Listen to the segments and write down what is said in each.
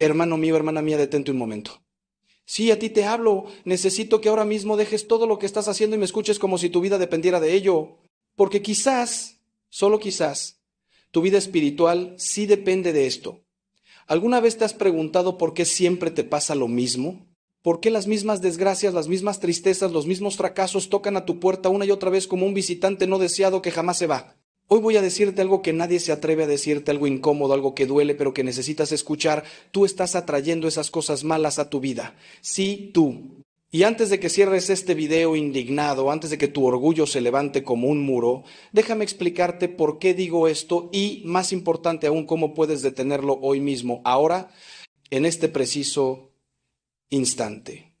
Hermano mío, hermana mía, detente un momento. Sí, a ti te hablo. Necesito que ahora mismo dejes todo lo que estás haciendo y me escuches como si tu vida dependiera de ello. Porque quizás, solo quizás, tu vida espiritual sí depende de esto. ¿Alguna vez te has preguntado por qué siempre te pasa lo mismo? ¿Por qué las mismas desgracias, las mismas tristezas, los mismos fracasos tocan a tu puerta una y otra vez como un visitante no deseado que jamás se va? Hoy voy a decirte algo que nadie se atreve a decirte, algo incómodo, algo que duele, pero que necesitas escuchar. Tú estás atrayendo esas cosas malas a tu vida. Sí, tú. Y antes de que cierres este video indignado, antes de que tu orgullo se levante como un muro, déjame explicarte por qué digo esto y, más importante aún, cómo puedes detenerlo hoy mismo, ahora, en este preciso instante.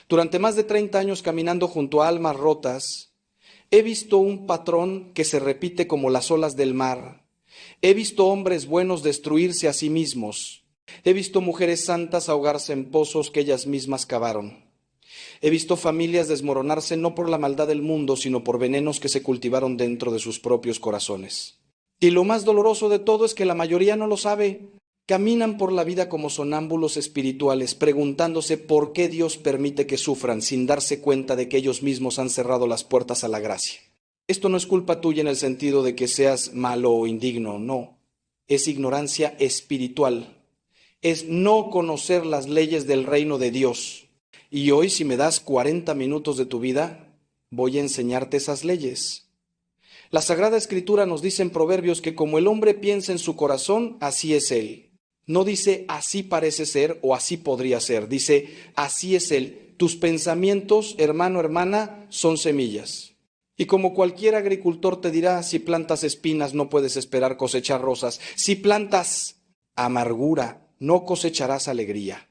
Durante más de 30 años caminando junto a almas rotas, he visto un patrón que se repite como las olas del mar. He visto hombres buenos destruirse a sí mismos. He visto mujeres santas ahogarse en pozos que ellas mismas cavaron. He visto familias desmoronarse no por la maldad del mundo, sino por venenos que se cultivaron dentro de sus propios corazones. Y lo más doloroso de todo es que la mayoría no lo sabe. Caminan por la vida como sonámbulos espirituales, preguntándose por qué Dios permite que sufran sin darse cuenta de que ellos mismos han cerrado las puertas a la gracia. Esto no es culpa tuya en el sentido de que seas malo o indigno, no. Es ignorancia espiritual. Es no conocer las leyes del reino de Dios. Y hoy, si me das 40 minutos de tu vida, voy a enseñarte esas leyes. La Sagrada Escritura nos dice en Proverbios que como el hombre piensa en su corazón, así es él. No dice así parece ser o así podría ser, dice así es él. Tus pensamientos, hermano, hermana, son semillas. Y como cualquier agricultor te dirá, si plantas espinas no puedes esperar cosechar rosas. Si plantas amargura, no cosecharás alegría.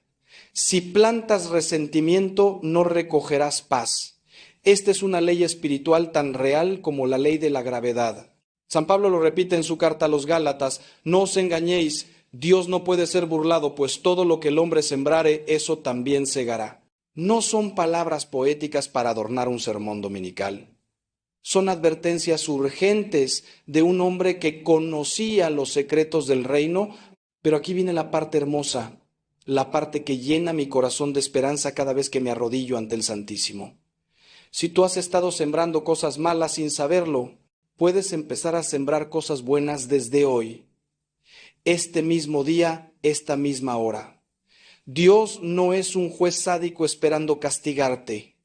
Si plantas resentimiento, no recogerás paz. Esta es una ley espiritual tan real como la ley de la gravedad. San Pablo lo repite en su carta a los Gálatas: no os engañéis, Dios no puede ser burlado, pues todo lo que el hombre sembrare, eso también segará. No son palabras poéticas para adornar un sermón dominical. Son advertencias urgentes de un hombre que conocía los secretos del reino, pero aquí viene la parte hermosa, la parte que llena mi corazón de esperanza cada vez que me arrodillo ante el Santísimo. Si tú has estado sembrando cosas malas sin saberlo, puedes empezar a sembrar cosas buenas desde hoy, este mismo día, esta misma hora. Dios no es un juez sádico esperando castigarte.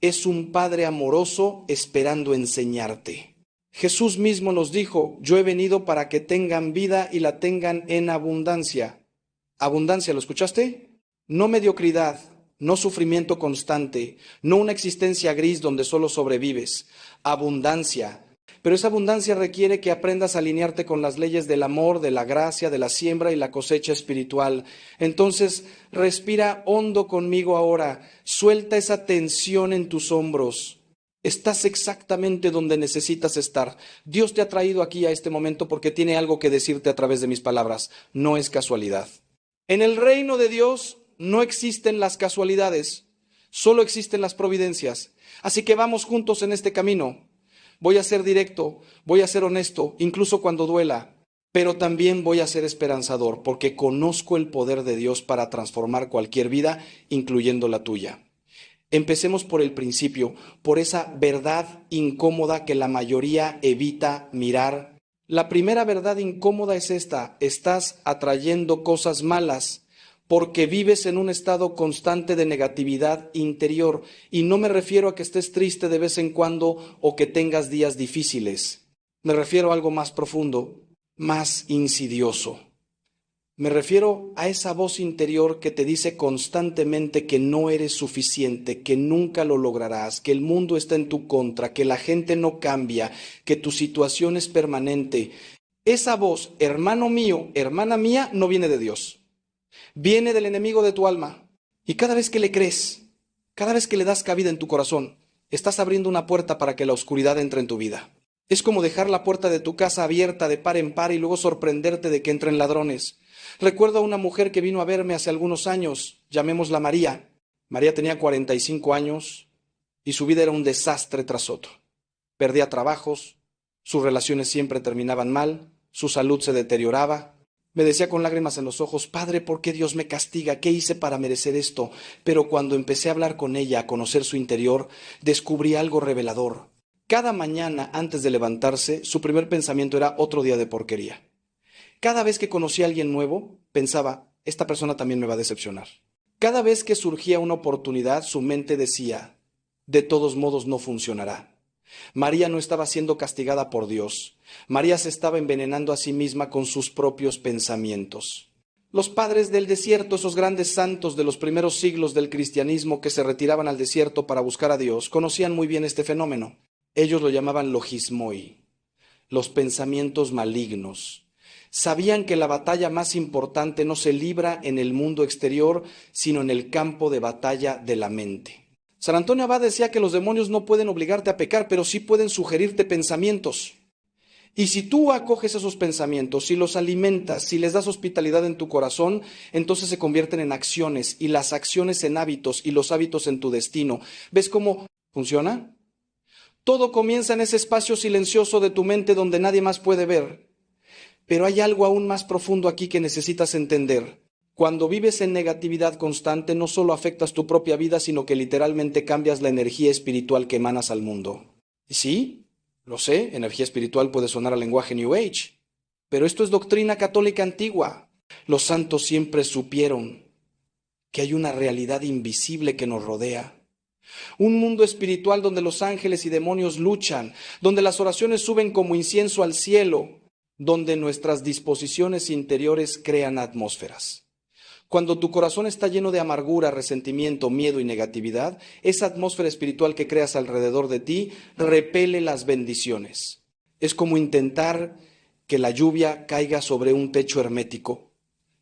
Es un Padre amoroso esperando enseñarte. Jesús mismo nos dijo: yo he venido para que tengan vida y la tengan en abundancia. Abundancia, ¿lo escuchaste? No mediocridad, no sufrimiento constante, no una existencia gris donde solo sobrevives. Abundancia. Pero esa abundancia requiere que aprendas a alinearte con las leyes del amor, de la gracia, de la siembra y la cosecha espiritual. Entonces, respira hondo conmigo ahora. Suelta esa tensión en tus hombros. Estás exactamente donde necesitas estar. Dios te ha traído aquí a este momento porque tiene algo que decirte a través de mis palabras. No es casualidad. En el reino de Dios no existen las casualidades, solo existen las providencias. Así que vamos juntos en este camino. Voy a ser directo, voy a ser honesto, incluso cuando duela, pero también voy a ser esperanzador, porque conozco el poder de Dios para transformar cualquier vida, incluyendo la tuya. Empecemos por el principio, por esa verdad incómoda que la mayoría evita mirar. La primera verdad incómoda es esta: estás atrayendo cosas malas porque vives en un estado constante de negatividad interior. Y no me refiero a que estés triste de vez en cuando o que tengas días difíciles. Me refiero a algo más profundo, más insidioso. Me refiero a esa voz interior que te dice constantemente que no eres suficiente, que nunca lo lograrás, que el mundo está en tu contra, que la gente no cambia, que tu situación es permanente. Esa voz, hermano mío, hermana mía, no viene de Dios. Viene del enemigo de tu alma. Y cada vez que le crees, cada vez que le das cabida en tu corazón, estás abriendo una puerta para que la oscuridad entre en tu vida. Es como dejar la puerta de tu casa abierta de par en par y luego sorprenderte de que entren ladrones. Recuerdo a una mujer que vino a verme hace algunos años, llamémosla María. María tenía 45 años y su vida era un desastre tras otro. Perdía trabajos, sus relaciones siempre terminaban mal, su salud se deterioraba. Me decía con lágrimas en los ojos: Padre, ¿por qué Dios me castiga? ¿Qué hice para merecer esto? Pero cuando empecé a hablar con ella, a conocer su interior, descubrí algo revelador. Cada mañana, antes de levantarse, su primer pensamiento era: otro día de porquería. Cada vez que conocía a alguien nuevo, pensaba: esta persona también me va a decepcionar. Cada vez que surgía una oportunidad, su mente decía: de todos modos no funcionará. María no estaba siendo castigada por Dios. María se estaba envenenando a sí misma con sus propios pensamientos. Los padres del desierto, esos grandes santos de los primeros siglos del cristianismo que se retiraban al desierto para buscar a Dios, conocían muy bien este fenómeno. Ellos lo llamaban logismoi, los pensamientos malignos. Sabían que la batalla más importante no se libra en el mundo exterior, sino en el campo de batalla de la mente. San Antonio Abad decía que los demonios no pueden obligarte a pecar, pero sí pueden sugerirte pensamientos. Y si tú acoges esos pensamientos, si los alimentas, si les das hospitalidad en tu corazón, entonces se convierten en acciones, y las acciones en hábitos, y los hábitos en tu destino. ¿Ves cómo funciona? Todo comienza en ese espacio silencioso de tu mente donde nadie más puede ver. Pero hay algo aún más profundo aquí que necesitas entender. Cuando vives en negatividad constante, no solo afectas tu propia vida, sino que literalmente cambias la energía espiritual que emanas al mundo. Y sí, lo sé, energía espiritual puede sonar al lenguaje New Age, pero esto es doctrina católica antigua. Los santos siempre supieron que hay una realidad invisible que nos rodea. Un mundo espiritual donde los ángeles y demonios luchan, donde las oraciones suben como incienso al cielo, donde nuestras disposiciones interiores crean atmósferas. Cuando tu corazón está lleno de amargura, resentimiento, miedo y negatividad, esa atmósfera espiritual que creas alrededor de ti repele las bendiciones. Es como intentar que la lluvia caiga sobre un techo hermético.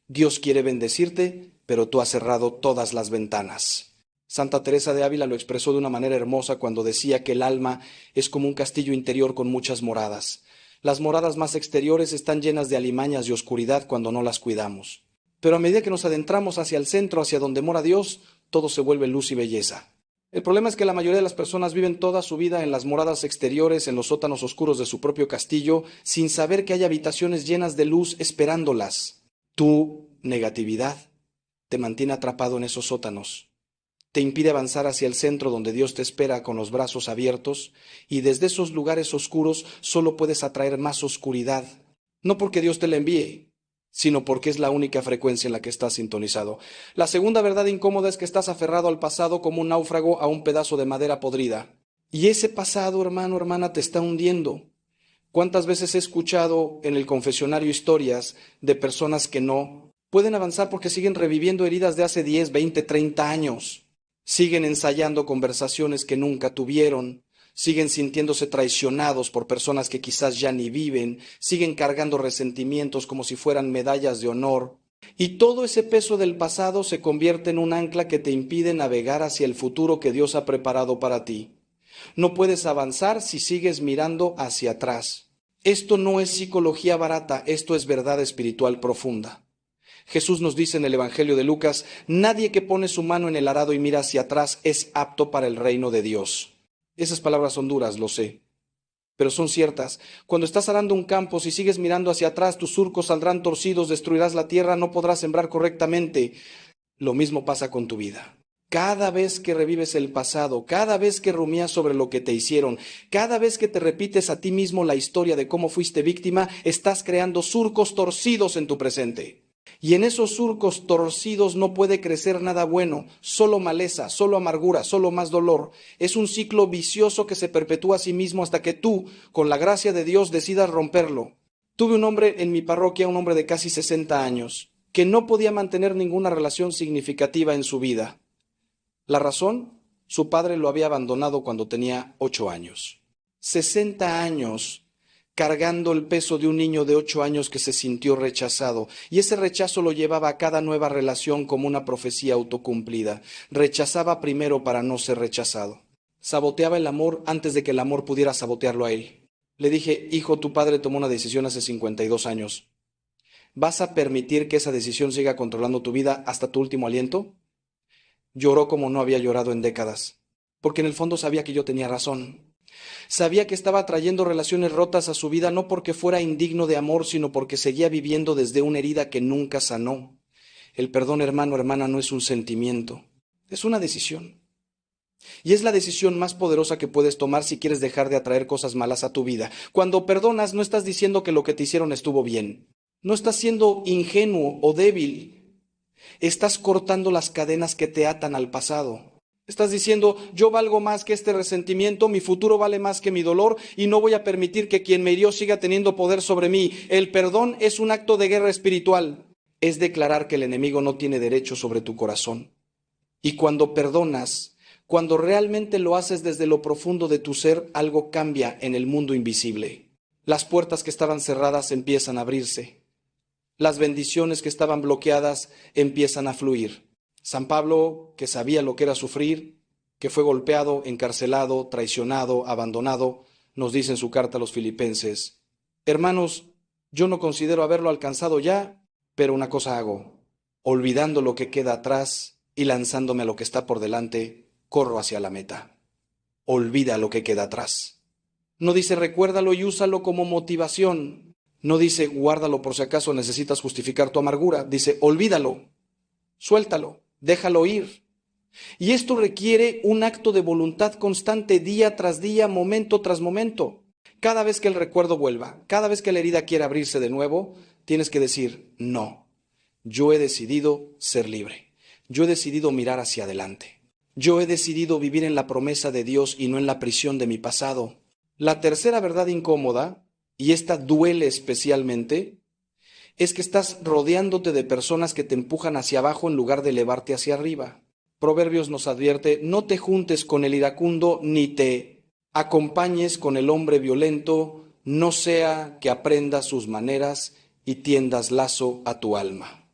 Dios quiere bendecirte, pero tú has cerrado todas las ventanas. Santa Teresa de Ávila lo expresó de una manera hermosa cuando decía que el alma es como un castillo interior con muchas moradas. Las moradas más exteriores están llenas de alimañas y oscuridad cuando no las cuidamos. Pero a medida que nos adentramos hacia el centro, hacia donde mora Dios, todo se vuelve luz y belleza. El problema es que la mayoría de las personas viven toda su vida en las moradas exteriores, en los sótanos oscuros de su propio castillo, sin saber que hay habitaciones llenas de luz esperándolas. Tu negatividad te mantiene atrapado en esos sótanos. Te impide avanzar hacia el centro donde Dios te espera con los brazos abiertos, y desde esos lugares oscuros solo puedes atraer más oscuridad. No porque Dios te la envíe, sino porque es la única frecuencia en la que estás sintonizado. La segunda verdad incómoda es que estás aferrado al pasado como un náufrago a un pedazo de madera podrida. Y ese pasado, hermano, hermana, te está hundiendo. ¿Cuántas veces he escuchado en el confesionario historias de personas que no pueden avanzar porque siguen reviviendo heridas de hace 10, 20, 30 años? Siguen ensayando conversaciones que nunca tuvieron. Siguen sintiéndose traicionados por personas que quizás ya ni viven, siguen cargando resentimientos como si fueran medallas de honor. Y todo ese peso del pasado se convierte en un ancla que te impide navegar hacia el futuro que Dios ha preparado para ti. No puedes avanzar si sigues mirando hacia atrás. Esto no es psicología barata, esto es verdad espiritual profunda. Jesús nos dice en el Evangelio de Lucas: nadie que pone su mano en el arado y mira hacia atrás es apto para el reino de Dios. Esas palabras son duras, lo sé, pero son ciertas. Cuando estás arando un campo, si sigues mirando hacia atrás, tus surcos saldrán torcidos, destruirás la tierra, no podrás sembrar correctamente. Lo mismo pasa con tu vida. Cada vez que revives el pasado, cada vez que rumías sobre lo que te hicieron, cada vez que te repites a ti mismo la historia de cómo fuiste víctima, estás creando surcos torcidos en tu presente. Y en esos surcos torcidos no puede crecer nada bueno, solo maleza, solo amargura, solo más dolor. Es un ciclo vicioso que se perpetúa a sí mismo hasta que tú, con la gracia de Dios, decidas romperlo. Tuve un hombre en mi parroquia, un hombre de casi 60 años, que no podía mantener ninguna relación significativa en su vida. ¿La razón? Su padre lo había abandonado cuando tenía 8 años. 60 años cargando el peso de un niño de 8 años que se sintió rechazado. Y ese rechazo lo llevaba a cada nueva relación como una profecía autocumplida. Rechazaba primero para no ser rechazado. Saboteaba el amor antes de que el amor pudiera sabotearlo a él. Le dije: hijo, tu padre tomó una decisión hace 52 años. ¿Vas a permitir que esa decisión siga controlando tu vida hasta tu último aliento? Lloró como no había llorado en décadas, porque en el fondo sabía que yo tenía razón. Sabía que estaba trayendo relaciones rotas a su vida no porque fuera indigno de amor, sino porque seguía viviendo desde una herida que nunca sanó. El perdón, hermano, hermana, no es un sentimiento, es una decisión. Y es la decisión más poderosa que puedes tomar si quieres dejar de atraer cosas malas a tu vida. Cuando perdonas, no estás diciendo que lo que te hicieron estuvo bien. No estás siendo ingenuo o débil. Estás cortando las cadenas que te atan al pasado. Estás diciendo, yo valgo más que este resentimiento, mi futuro vale más que mi dolor y no voy a permitir que quien me hirió siga teniendo poder sobre mí. El perdón es un acto de guerra espiritual. Es declarar que el enemigo no tiene derecho sobre tu corazón. Y cuando perdonas, cuando realmente lo haces desde lo profundo de tu ser, algo cambia en el mundo invisible. Las puertas que estaban cerradas empiezan a abrirse. Las bendiciones que estaban bloqueadas empiezan a fluir. San Pablo, que sabía lo que era sufrir, que fue golpeado, encarcelado, traicionado, abandonado, nos dice en su carta a los Filipenses: hermanos, yo no considero haberlo alcanzado ya, pero una cosa hago, olvidando lo que queda atrás y lanzándome a lo que está por delante, corro hacia la meta. Olvida lo que queda atrás. No dice recuérdalo y úsalo como motivación. No dice guárdalo por si acaso necesitas justificar tu amargura. Dice olvídalo, suéltalo, déjalo ir. Y esto requiere un acto de voluntad constante día tras día, momento tras momento. Cada vez que el recuerdo vuelva, cada vez que la herida quiera abrirse de nuevo, tienes que decir no. Yo he decidido ser libre. Yo he decidido mirar hacia adelante. Yo he decidido vivir en la promesa de Dios y no en la prisión de mi pasado. La tercera verdad incómoda, y esta duele especialmente, es que estás rodeándote de personas que te empujan hacia abajo en lugar de elevarte hacia arriba. Proverbios nos advierte, no te juntes con el iracundo ni te acompañes con el hombre violento, no sea que aprendas sus maneras y tiendas lazo a tu alma.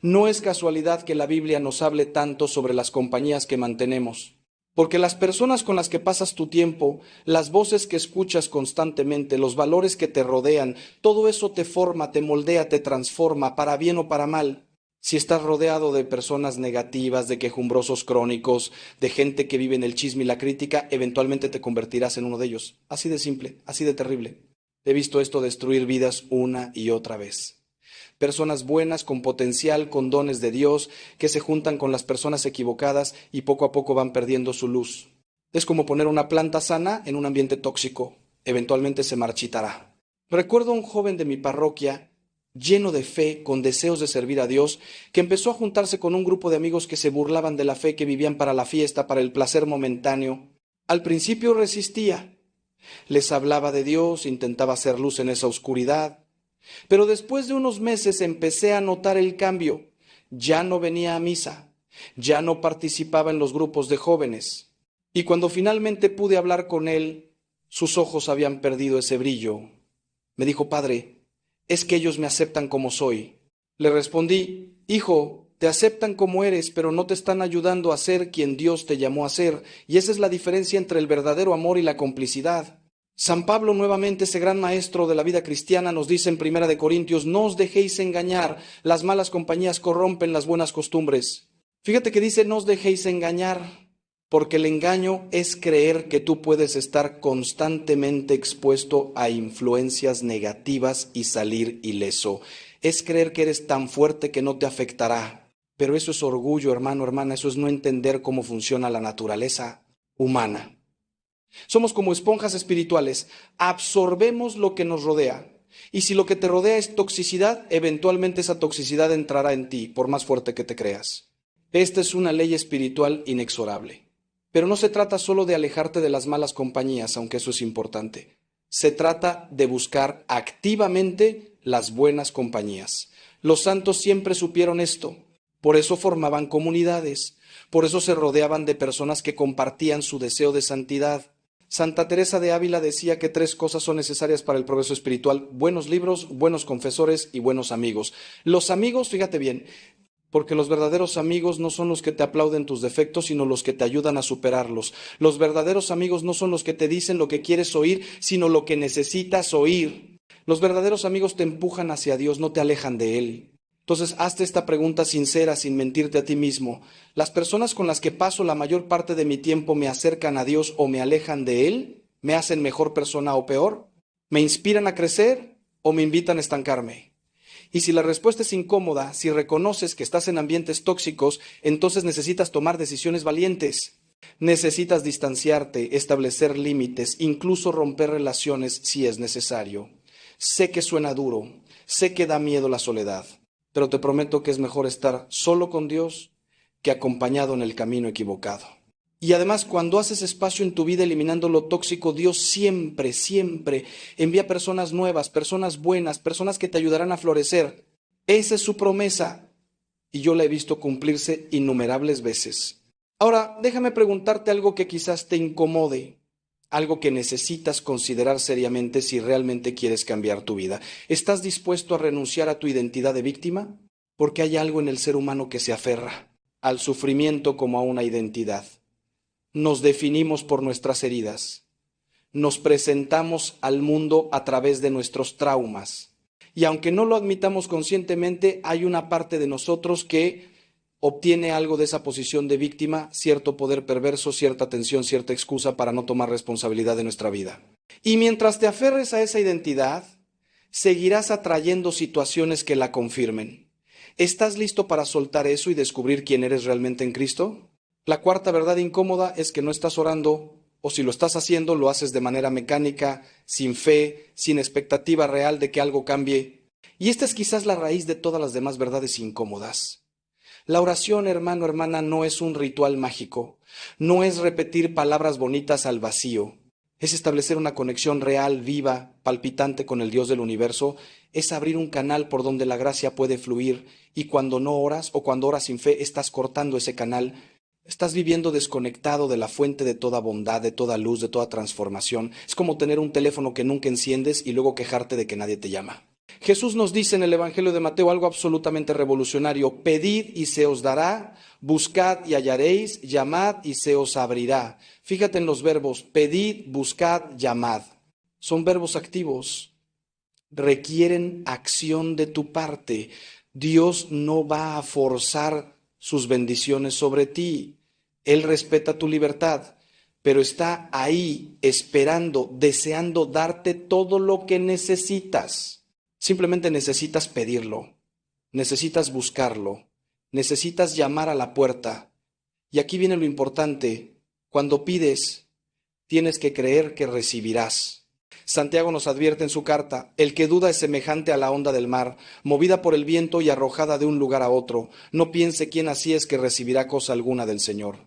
No es casualidad que la Biblia nos hable tanto sobre las compañías que mantenemos, porque las personas con las que pasas tu tiempo, las voces que escuchas constantemente, los valores que te rodean, todo eso te forma, te moldea, te transforma, para bien o para mal. Si estás rodeado de personas negativas, de quejumbrosos crónicos, de gente que vive en el chisme y la crítica, eventualmente te convertirás en uno de ellos. Así de simple, así de terrible. He visto esto destruir vidas una y otra vez. Personas buenas, con potencial, con dones de Dios, que se juntan con las personas equivocadas y poco a poco van perdiendo su luz. Es como poner una planta sana en un ambiente tóxico. Eventualmente se marchitará. Recuerdo a un joven de mi parroquia, lleno de fe, con deseos de servir a Dios, que empezó a juntarse con un grupo de amigos que se burlaban de la fe, que vivían para la fiesta, para el placer momentáneo. Al principio resistía. Les hablaba de Dios, intentaba hacer luz en esa oscuridad. Pero después de unos meses empecé a notar el cambio. Ya no venía a misa, ya no participaba en los grupos de jóvenes. Y cuando finalmente pude hablar con él, sus ojos habían perdido ese brillo. Me dijo: padre, es que ellos me aceptan como soy. Le respondí: hijo, te aceptan como eres, pero no te están ayudando a ser quien Dios te llamó a ser. Y esa es la diferencia entre el verdadero amor y la complicidad. San Pablo, nuevamente, ese gran maestro de la vida cristiana, nos dice en 1 Corintios: no os dejéis engañar, las malas compañías corrompen las buenas costumbres. Fíjate que dice no os dejéis engañar, porque el engaño es creer que tú puedes estar constantemente expuesto a influencias negativas y salir ileso. Es creer que eres tan fuerte que no te afectará. Pero eso es orgullo, hermano, hermana, eso es no entender cómo funciona la naturaleza humana. Somos como esponjas espirituales, absorbemos lo que nos rodea. Y si lo que te rodea es toxicidad, eventualmente esa toxicidad entrará en ti, por más fuerte que te creas. Esta es una ley espiritual inexorable. Pero no se trata solo de alejarte de las malas compañías, aunque eso es importante. Se trata de buscar activamente las buenas compañías. Los santos siempre supieron esto. Por eso formaban comunidades. Por eso se rodeaban de personas que compartían su deseo de santidad. Santa Teresa de Ávila decía que 3 cosas son necesarias para el progreso espiritual: buenos libros, buenos confesores y buenos amigos. Los amigos, fíjate bien, porque los verdaderos amigos no son los que te aplauden tus defectos, sino los que te ayudan a superarlos. Los verdaderos amigos no son los que te dicen lo que quieres oír, sino lo que necesitas oír. Los verdaderos amigos te empujan hacia Dios, no te alejan de Él. Entonces, hazte esta pregunta sincera, sin mentirte a ti mismo. ¿Las personas con las que paso la mayor parte de mi tiempo me acercan a Dios o me alejan de Él? ¿Me hacen mejor persona o peor? ¿Me inspiran a crecer o me invitan a estancarme? Y si la respuesta es incómoda, si reconoces que estás en ambientes tóxicos, entonces necesitas tomar decisiones valientes. Necesitas distanciarte, establecer límites, incluso romper relaciones si es necesario. Sé que suena duro, sé que da miedo la soledad, pero te prometo que es mejor estar solo con Dios que acompañado en el camino equivocado. Y además, cuando haces espacio en tu vida eliminando lo tóxico, Dios siempre, siempre envía personas nuevas, personas buenas, personas que te ayudarán a florecer. Esa es su promesa y yo la he visto cumplirse innumerables veces. Ahora, déjame preguntarte algo que quizás te incomode, algo que necesitas considerar seriamente si realmente quieres cambiar tu vida. ¿Estás dispuesto a renunciar a tu identidad de víctima? Porque hay algo en el ser humano que se aferra al sufrimiento como a una identidad. Nos definimos por nuestras heridas. Nos presentamos al mundo a través de nuestros traumas. Y aunque no lo admitamos conscientemente, hay una parte de nosotros que obtiene algo de esa posición de víctima, cierto poder perverso, cierta tensión, cierta excusa para no tomar responsabilidad de nuestra vida. Y mientras te aferres a esa identidad, seguirás atrayendo situaciones que la confirmen. ¿Estás listo para soltar eso y descubrir quién eres realmente en Cristo? La cuarta verdad incómoda es que no estás orando, o si lo estás haciendo, lo haces de manera mecánica, sin fe, sin expectativa real de que algo cambie. Y esta es quizás la raíz de todas las demás verdades incómodas. La oración, hermano, hermana, no es un ritual mágico, no es repetir palabras bonitas al vacío, es establecer una conexión real, viva, palpitante con el Dios del universo, es abrir un canal por donde la gracia puede fluir y cuando no oras o cuando oras sin fe estás cortando ese canal. Estás viviendo desconectado de la fuente de toda bondad, de toda luz, de toda transformación. Es como tener un teléfono que nunca enciendes y luego quejarte de que nadie te llama. Jesús nos dice en el Evangelio de Mateo algo absolutamente revolucionario: pedid y se os dará, buscad y hallaréis, llamad y se os abrirá. Fíjate en los verbos: pedid, buscad, llamad. Son verbos activos, requieren acción de tu parte. Dios no va a forzar sus bendiciones sobre ti. Él respeta tu libertad, pero está ahí esperando, deseando darte todo lo que necesitas. Simplemente necesitas pedirlo, necesitas buscarlo, necesitas llamar a la puerta. Y aquí viene lo importante: cuando pides, tienes que creer que recibirás. Santiago nos advierte en su carta: el que duda es semejante a la onda del mar, movida por el viento y arrojada de un lugar a otro. No piense quien así es que recibirá cosa alguna del Señor.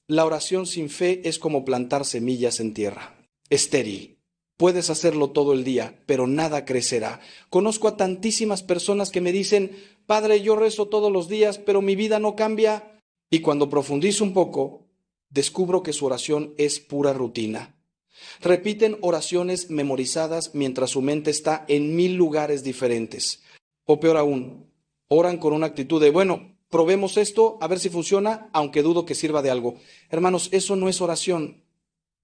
La oración sin fe es como plantar semillas en tierra, estéril. Puedes hacerlo todo el día, pero nada crecerá. Conozco a tantísimas personas que me dicen: Padre, yo rezo todos los días, pero mi vida no cambia. Y cuando profundizo un poco, descubro que su oración es pura rutina. Repiten oraciones memorizadas mientras su mente está en 1000 lugares diferentes. O peor aún, oran con una actitud de: bueno, probemos esto, a ver si funciona, aunque dudo que sirva de algo. Hermanos, eso no es oración,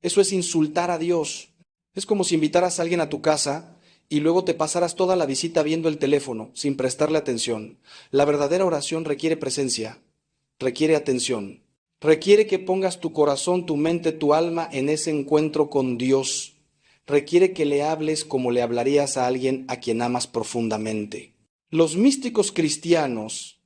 eso es insultar a Dios. Es como si invitaras a alguien a tu casa y luego te pasaras toda la visita viendo el teléfono, sin prestarle atención. La verdadera oración requiere presencia, requiere atención. Requiere que pongas tu corazón, tu mente, tu alma en ese encuentro con Dios. Requiere que le hables como le hablarías a alguien a quien amas profundamente. Los místicos cristianos,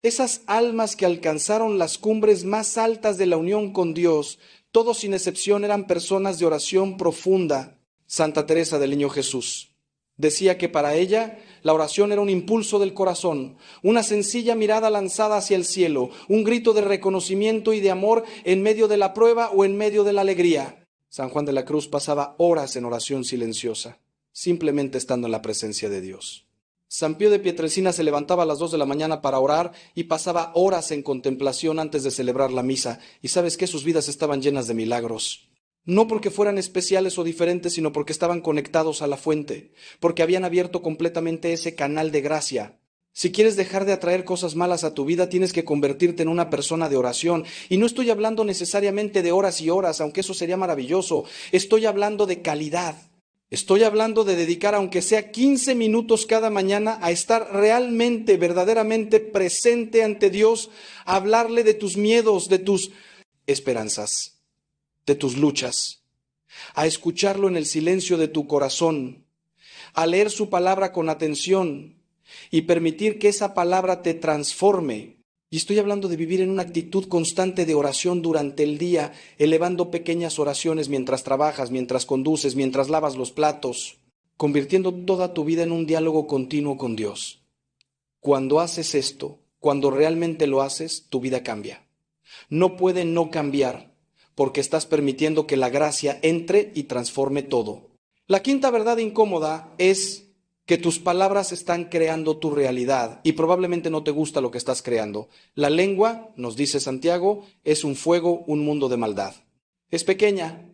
esas almas que alcanzaron las cumbres más altas de la unión con Dios, todos sin excepción eran personas de oración profunda. Santa Teresa del Niño Jesús decía que para ella la oración era un impulso del corazón, una sencilla mirada lanzada hacia el cielo, un grito de reconocimiento y de amor en medio de la prueba o en medio de la alegría. San Juan de la Cruz pasaba horas en oración silenciosa, simplemente estando en la presencia de Dios. San Pío de Pietrelcina se levantaba a las 2 de la mañana para orar y pasaba horas en contemplación antes de celebrar la misa. Y sabes que sus vidas estaban llenas de milagros. No porque fueran especiales o diferentes, sino porque estaban conectados a la fuente, porque habían abierto completamente ese canal de gracia. Si quieres dejar de atraer cosas malas a tu vida, tienes que convertirte en una persona de oración. Y no estoy hablando necesariamente de horas y horas, aunque eso sería maravilloso. Estoy hablando de calidad. Estoy hablando de dedicar, aunque sea 15 minutos cada mañana, a estar realmente, verdaderamente presente ante Dios, a hablarle de tus miedos, de tus esperanzas, de tus luchas. a escucharlo en el silencio de tu corazón, a leer su palabra con atención y permitir que esa palabra te transforme. Y estoy hablando de vivir en una actitud constante de oración durante el día, elevando pequeñas oraciones mientras trabajas, mientras conduces, mientras lavas los platos, convirtiendo toda tu vida en un diálogo continuo con Dios. Cuando haces esto, cuando realmente lo haces, tu vida cambia. No puede no cambiar, porque estás permitiendo que la gracia entre y transforme todo. La quinta verdad incómoda es que tus palabras están creando tu realidad y probablemente no te gusta lo que estás creando. La lengua, nos dice Santiago, es un fuego, un mundo de maldad. Es pequeña,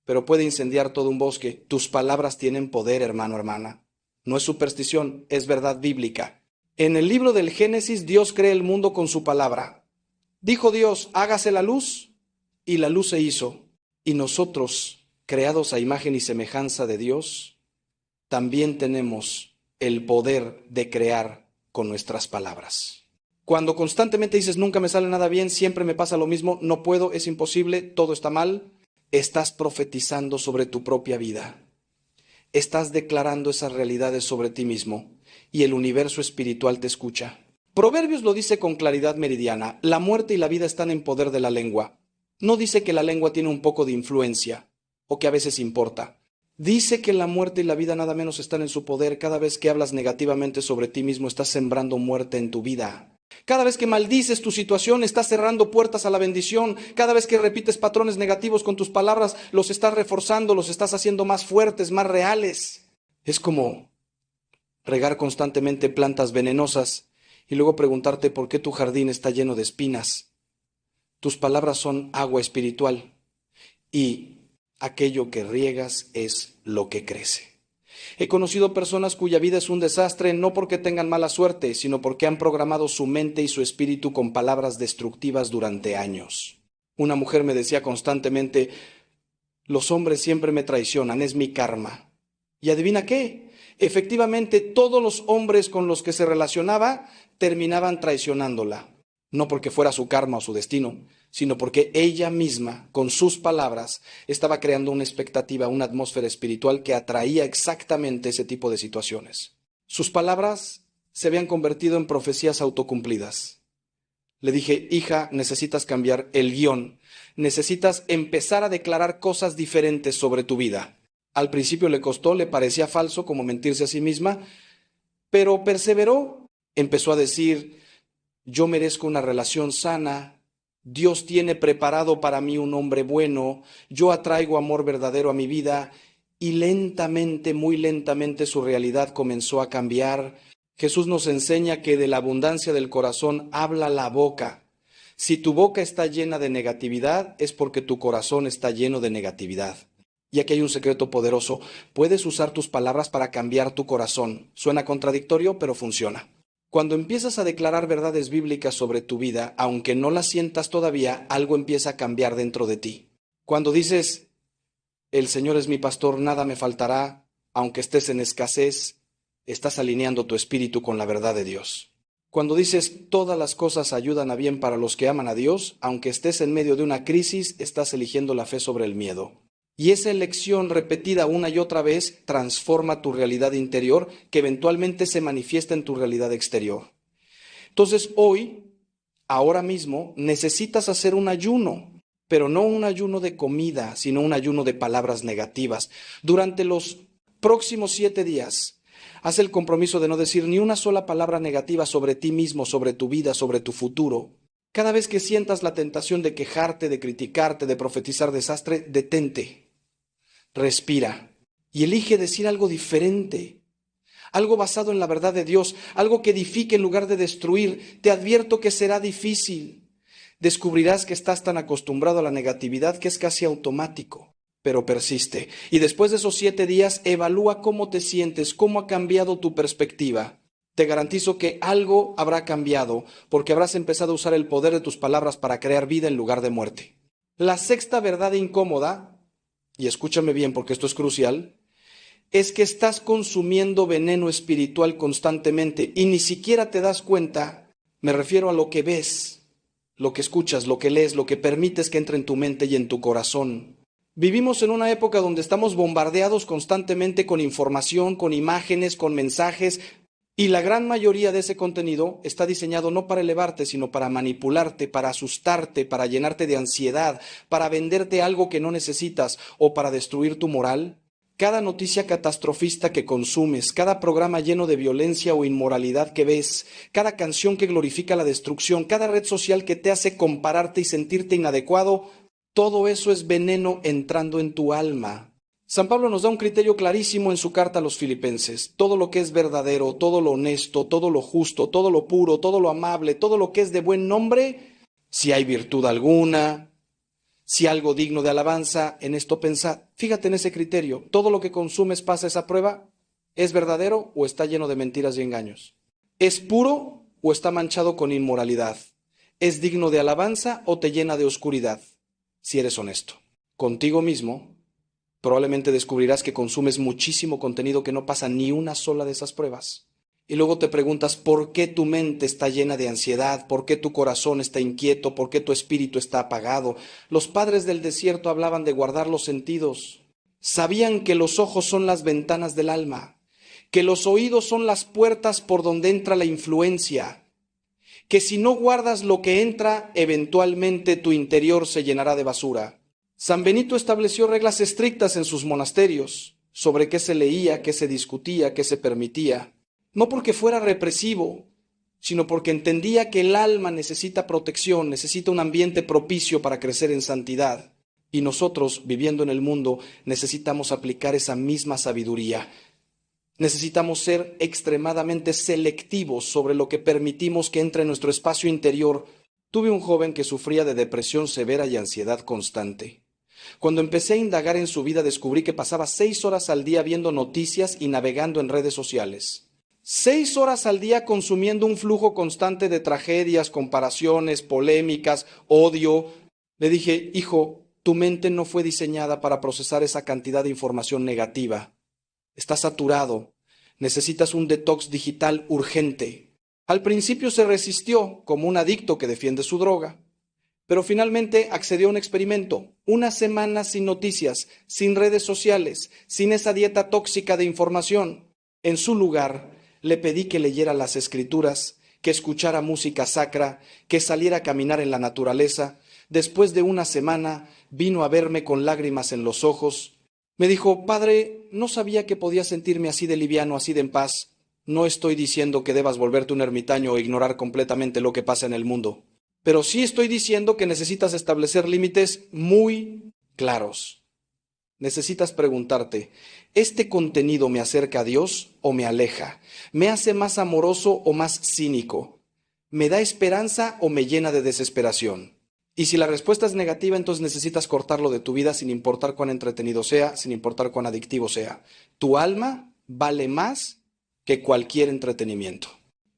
pero puede incendiar todo un bosque. Tus palabras tienen poder, hermano, hermana. No es superstición, es verdad bíblica. En el libro del Génesis, Dios crea el mundo con su palabra. Dijo Dios, hágase la luz, y la luz se hizo. Y nosotros, creados a imagen y semejanza de Dios, también tenemos el poder de crear con nuestras palabras. Cuando constantemente dices, nunca me sale nada bien, siempre me pasa lo mismo, no puedo, es imposible, todo está mal, estás profetizando sobre tu propia vida. Estás declarando esas realidades sobre ti mismo y el universo espiritual te escucha. Proverbios lo dice con claridad meridiana, la muerte y la vida están en poder de la lengua. No dice que la lengua tiene un poco de influencia o que a veces importa. Dice que la muerte y la vida nada menos están en su poder. Cada vez que hablas negativamente sobre ti mismo, estás sembrando muerte en tu vida. Cada vez que maldices tu situación, estás cerrando puertas a la bendición. Cada vez que repites patrones negativos con tus palabras, los estás reforzando, los estás haciendo más fuertes, más reales. Es como regar constantemente plantas venenosas y luego preguntarte por qué tu jardín está lleno de espinas. Tus palabras son agua espiritual y aquello que riegas es lo que crece. He conocido personas cuya vida es un desastre no porque tengan mala suerte, sino porque han programado su mente y su espíritu con palabras destructivas durante años. Una mujer me decía constantemente, los hombres siempre me traicionan, es mi karma. ¿Y adivina qué? Efectivamente, todos los hombres con los que se relacionaba terminaban traicionándola. No porque fuera su karma o su destino, sino porque ella misma, con sus palabras, estaba creando una expectativa, una atmósfera espiritual que atraía exactamente ese tipo de situaciones. Sus palabras se habían convertido en profecías autocumplidas. Le dije, hija, necesitas cambiar el guión, necesitas empezar a declarar cosas diferentes sobre tu vida. Al principio le costó, le parecía falso como mentirse a sí misma, pero perseveró, empezó a decir, yo merezco una relación sana, Dios tiene preparado para mí un hombre bueno, yo atraigo amor verdadero a mi vida, y lentamente, muy lentamente su realidad comenzó a cambiar. Jesús nos enseña que de la abundancia del corazón habla la boca. Si tu boca está llena de negatividad, es porque tu corazón está lleno de negatividad. Y aquí hay un secreto poderoso. Puedes usar tus palabras para cambiar tu corazón. Suena contradictorio, pero funciona. Cuando empiezas a declarar verdades bíblicas sobre tu vida, aunque no las sientas todavía, algo empieza a cambiar dentro de ti. Cuando dices, el Señor es mi pastor, nada me faltará, aunque estés en escasez, estás alineando tu espíritu con la verdad de Dios. Cuando dices, todas las cosas ayudan a bien para los que aman a Dios, aunque estés en medio de una crisis, estás eligiendo la fe sobre el miedo. Y esa elección repetida una y otra vez transforma tu realidad interior, que eventualmente se manifiesta en tu realidad exterior. Entonces hoy, ahora mismo, necesitas hacer un ayuno, pero no un ayuno de comida, sino un ayuno de palabras negativas. Durante los próximos 7 días, haz el compromiso de no decir ni una sola palabra negativa sobre ti mismo, sobre tu vida, sobre tu futuro. Cada vez que sientas la tentación de quejarte, de criticarte, de profetizar desastre, detente. Respira y elige decir algo diferente, algo basado en la verdad de Dios, algo que edifique en lugar de destruir. Te advierto que será difícil. Descubrirás que estás tan acostumbrado a la negatividad que es casi automático, pero persiste. Y después de esos 7 días, evalúa cómo te sientes, cómo ha cambiado tu perspectiva. Te garantizo que algo habrá cambiado, porque habrás empezado a usar el poder de tus palabras para crear vida en lugar de muerte. La sexta verdad incómoda, y escúchame bien porque esto es crucial, es que estás consumiendo veneno espiritual constantemente y ni siquiera te das cuenta. Me refiero a lo que ves, lo que escuchas, lo que lees, lo que permites que entre en tu mente y en tu corazón. Vivimos en una época donde estamos bombardeados constantemente con información, con imágenes, con mensajes, y la gran mayoría de ese contenido está diseñado no para elevarte, sino para manipularte, para asustarte, para llenarte de ansiedad, para venderte algo que no necesitas o para destruir tu moral. Cada noticia catastrofista que consumes, cada programa lleno de violencia o inmoralidad que ves, cada canción que glorifica la destrucción, cada red social que te hace compararte y sentirte inadecuado, todo eso es veneno entrando en tu alma. San Pablo nos da un criterio clarísimo en su carta a los Filipenses. Todo lo que es verdadero, todo lo honesto, todo lo justo, todo lo puro, todo lo amable, todo lo que es de buen nombre, si hay virtud alguna, si algo digno de alabanza, en esto pensad. Fíjate en ese criterio. Todo lo que consumes pasa esa prueba. ¿Es verdadero o está lleno de mentiras y engaños? ¿Es puro o está manchado con inmoralidad? ¿Es digno de alabanza o te llena de oscuridad? Si eres honesto contigo mismo, probablemente descubrirás que consumes muchísimo contenido que no pasa ni una sola de esas pruebas. Y luego te preguntas por qué tu mente está llena de ansiedad, por qué tu corazón está inquieto, por qué tu espíritu está apagado. Los padres del desierto hablaban de guardar los sentidos. Sabían que los ojos son las ventanas del alma, que los oídos son las puertas por donde entra la influencia, que si no guardas lo que entra, eventualmente tu interior se llenará de basura. San Benito estableció reglas estrictas en sus monasterios sobre qué se leía, qué se discutía, qué se permitía, no porque fuera represivo, sino porque entendía que el alma necesita protección, necesita un ambiente propicio para crecer en santidad. Y nosotros, viviendo en el mundo, necesitamos aplicar esa misma sabiduría. Necesitamos ser extremadamente selectivos sobre lo que permitimos que entre en nuestro espacio interior. Tuve un joven que sufría de depresión severa y ansiedad constante. Cuando empecé a indagar en su vida, descubrí que pasaba 6 horas al día viendo noticias y navegando en redes sociales. 6 horas al día consumiendo un flujo constante de tragedias, comparaciones, polémicas, odio. Le dije, hijo, tu mente no fue diseñada para procesar esa cantidad de información negativa. Estás saturado. Necesitas un detox digital urgente. Al principio se resistió, como un adicto que defiende su droga. Pero finalmente accedió a un experimento, 1 semana sin noticias, sin redes sociales, sin esa dieta tóxica de información. En su lugar, le pedí que leyera las escrituras, que escuchara música sacra, que saliera a caminar en la naturaleza. Después de 1 semana, vino a verme con lágrimas en los ojos. Me dijo, padre, no sabía que podía sentirme así de liviano, así de en paz. No estoy diciendo que debas volverte un ermitaño o ignorar completamente lo que pasa en el mundo. Pero sí estoy diciendo que necesitas establecer límites muy claros. Necesitas preguntarte, ¿este contenido me acerca a Dios o me aleja? ¿Me hace más amoroso o más cínico? ¿Me da esperanza o me llena de desesperación? Y si la respuesta es negativa, entonces necesitas cortarlo de tu vida sin importar cuán entretenido sea, sin importar cuán adictivo sea. Tu alma vale más que cualquier entretenimiento.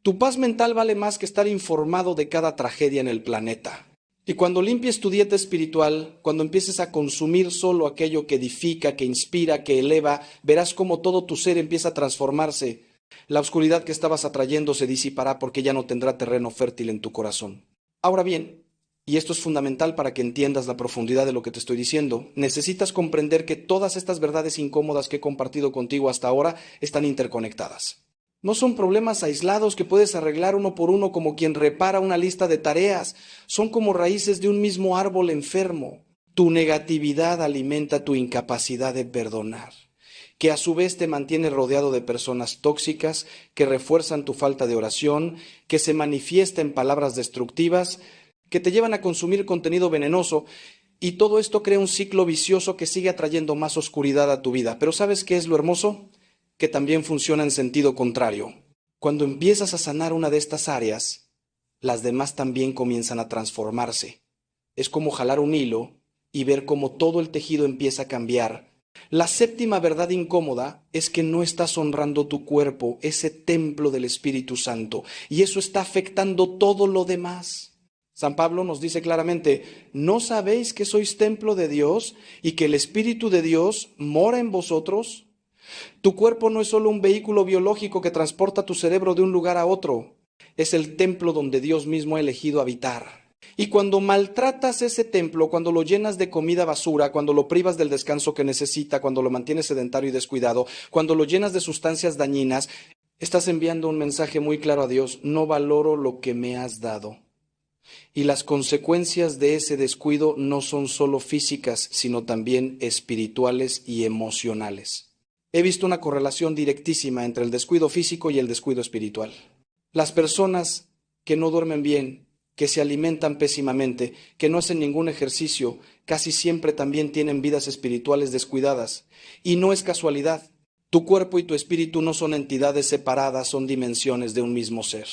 Tu paz mental vale más que estar informado de cada tragedia en el planeta. Y cuando limpies tu dieta espiritual, cuando empieces a consumir solo aquello que edifica, que inspira, que eleva, verás cómo todo tu ser empieza a transformarse. La oscuridad que estabas atrayendo se disipará porque ya no tendrá terreno fértil en tu corazón. Ahora bien, y esto es fundamental para que entiendas la profundidad de lo que te estoy diciendo, necesitas comprender que todas estas verdades incómodas que he compartido contigo hasta ahora están interconectadas. No son problemas aislados que puedes arreglar uno por uno como quien repara una lista de tareas. Son como raíces de un mismo árbol enfermo. Tu negatividad alimenta tu incapacidad de perdonar, que a su vez te mantiene rodeado de personas tóxicas que refuerzan tu falta de oración, que se manifiesta en palabras destructivas, que te llevan a consumir contenido venenoso, y todo esto crea un ciclo vicioso que sigue atrayendo más oscuridad a tu vida. Pero ¿sabes qué es lo hermoso? Que también funciona en sentido contrario. Cuando empiezas a sanar una de estas áreas, las demás también comienzan a transformarse. Es como jalar un hilo y ver cómo todo el tejido empieza a cambiar. La séptima verdad incómoda es que no estás honrando tu cuerpo, ese templo del Espíritu Santo, y eso está afectando todo lo demás. San Pablo nos dice claramente, ¿no sabéis que sois templo de Dios y que el Espíritu de Dios mora en vosotros? Tu cuerpo no es solo un vehículo biológico que transporta tu cerebro de un lugar a otro. Es el templo donde Dios mismo ha elegido habitar. Y cuando maltratas ese templo, cuando lo llenas de comida basura, cuando lo privas del descanso que necesita, cuando lo mantienes sedentario y descuidado, cuando lo llenas de sustancias dañinas, estás enviando un mensaje muy claro a Dios: no valoro lo que me has dado. Y las consecuencias de ese descuido no son solo físicas, sino también espirituales y emocionales. He visto una correlación directísima entre el descuido físico y el descuido espiritual. Las personas que no duermen bien, que se alimentan pésimamente, que no hacen ningún ejercicio, casi siempre también tienen vidas espirituales descuidadas. Y no es casualidad. Tu cuerpo y tu espíritu no son entidades separadas, son dimensiones de un mismo ser.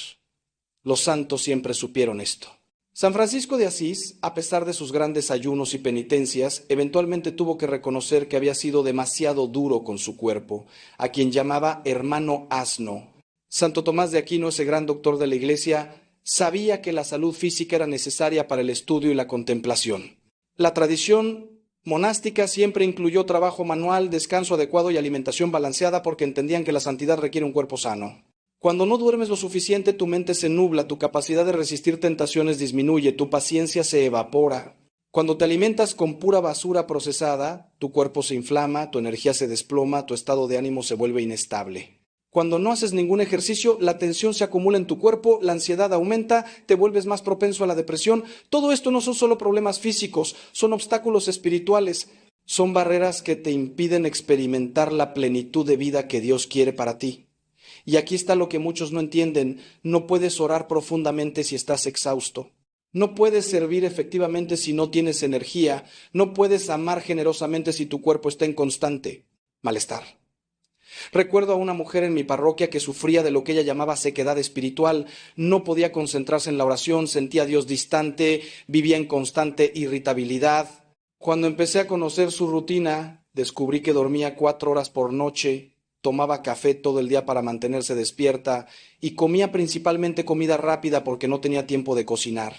Los santos siempre supieron esto. San Francisco de Asís, a pesar de sus grandes ayunos y penitencias, eventualmente tuvo que reconocer que había sido demasiado duro con su cuerpo, a quien llamaba hermano asno. Santo Tomás de Aquino, ese gran doctor de la Iglesia, sabía que la salud física era necesaria para el estudio y la contemplación. La tradición monástica siempre incluyó trabajo manual, descanso adecuado y alimentación balanceada, porque entendían que la santidad requiere un cuerpo sano. Cuando no duermes lo suficiente, tu mente se nubla, tu capacidad de resistir tentaciones disminuye, tu paciencia se evapora. Cuando te alimentas con pura basura procesada, tu cuerpo se inflama, tu energía se desploma, tu estado de ánimo se vuelve inestable. Cuando no haces ningún ejercicio, la tensión se acumula en tu cuerpo, la ansiedad aumenta, te vuelves más propenso a la depresión. Todo esto no son solo problemas físicos, son obstáculos espirituales, son barreras que te impiden experimentar la plenitud de vida que Dios quiere para ti. Y aquí está lo que muchos no entienden: no puedes orar profundamente si estás exhausto. No puedes servir efectivamente si no tienes energía. No puedes amar generosamente si tu cuerpo está en constante malestar. Recuerdo a una mujer en mi parroquia que sufría de lo que ella llamaba sequedad espiritual. No podía concentrarse en la oración, sentía a Dios distante, vivía en constante irritabilidad. Cuando empecé a conocer su rutina, descubrí que dormía 4 horas por noche, tomaba café todo el día para mantenerse despierta y comía principalmente comida rápida porque no tenía tiempo de cocinar.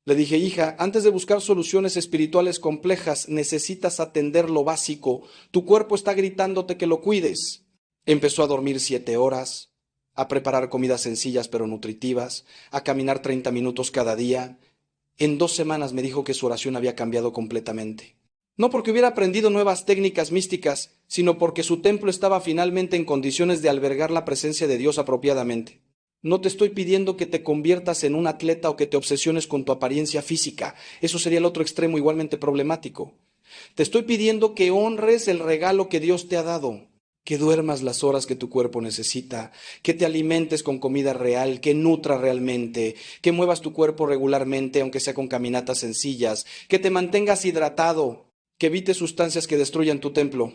Le dije: hija, antes de buscar soluciones espirituales complejas, necesitas atender lo básico. Tu cuerpo está gritándote que lo cuides. Empezó a dormir 7 horas, a preparar comidas sencillas pero nutritivas, a caminar 30 minutos cada día. En 2 semanas me dijo que su oración había cambiado completamente. No porque hubiera aprendido nuevas técnicas místicas, sino porque su templo estaba finalmente en condiciones de albergar la presencia de Dios apropiadamente. No te estoy pidiendo que te conviertas en un atleta o que te obsesiones con tu apariencia física. Eso sería el otro extremo igualmente problemático. Te estoy pidiendo que honres el regalo que Dios te ha dado, que duermas las horas que tu cuerpo necesita, que te alimentes con comida real, que nutra realmente, que muevas tu cuerpo regularmente, aunque sea con caminatas sencillas, que te mantengas hidratado, que evites sustancias que destruyan tu templo.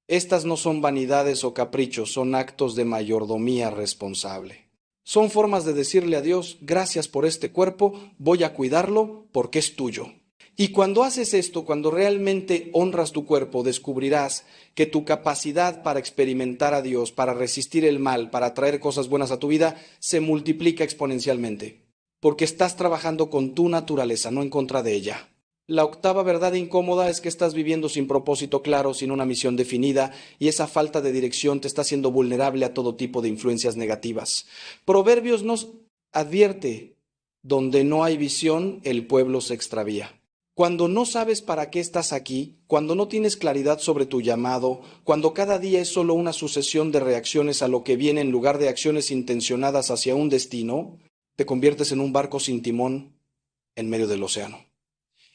Estas no son vanidades o caprichos, son actos de mayordomía responsable. Son formas de decirle a Dios: gracias por este cuerpo, voy a cuidarlo porque es tuyo. Y cuando haces esto, cuando realmente honras tu cuerpo, descubrirás que tu capacidad para experimentar a Dios, para resistir el mal, para traer cosas buenas a tu vida, se multiplica exponencialmente. Porque estás trabajando con tu naturaleza, no en contra de ella. La octava verdad incómoda es que estás viviendo sin propósito claro, sin una misión definida, y esa falta de dirección te está haciendo vulnerable a todo tipo de influencias negativas. Proverbios nos advierte: donde no hay visión, el pueblo se extravía. Cuando no sabes para qué estás aquí, cuando no tienes claridad sobre tu llamado, cuando cada día es solo una sucesión de reacciones a lo que viene en lugar de acciones intencionadas hacia un destino, te conviertes en un barco sin timón en medio del océano.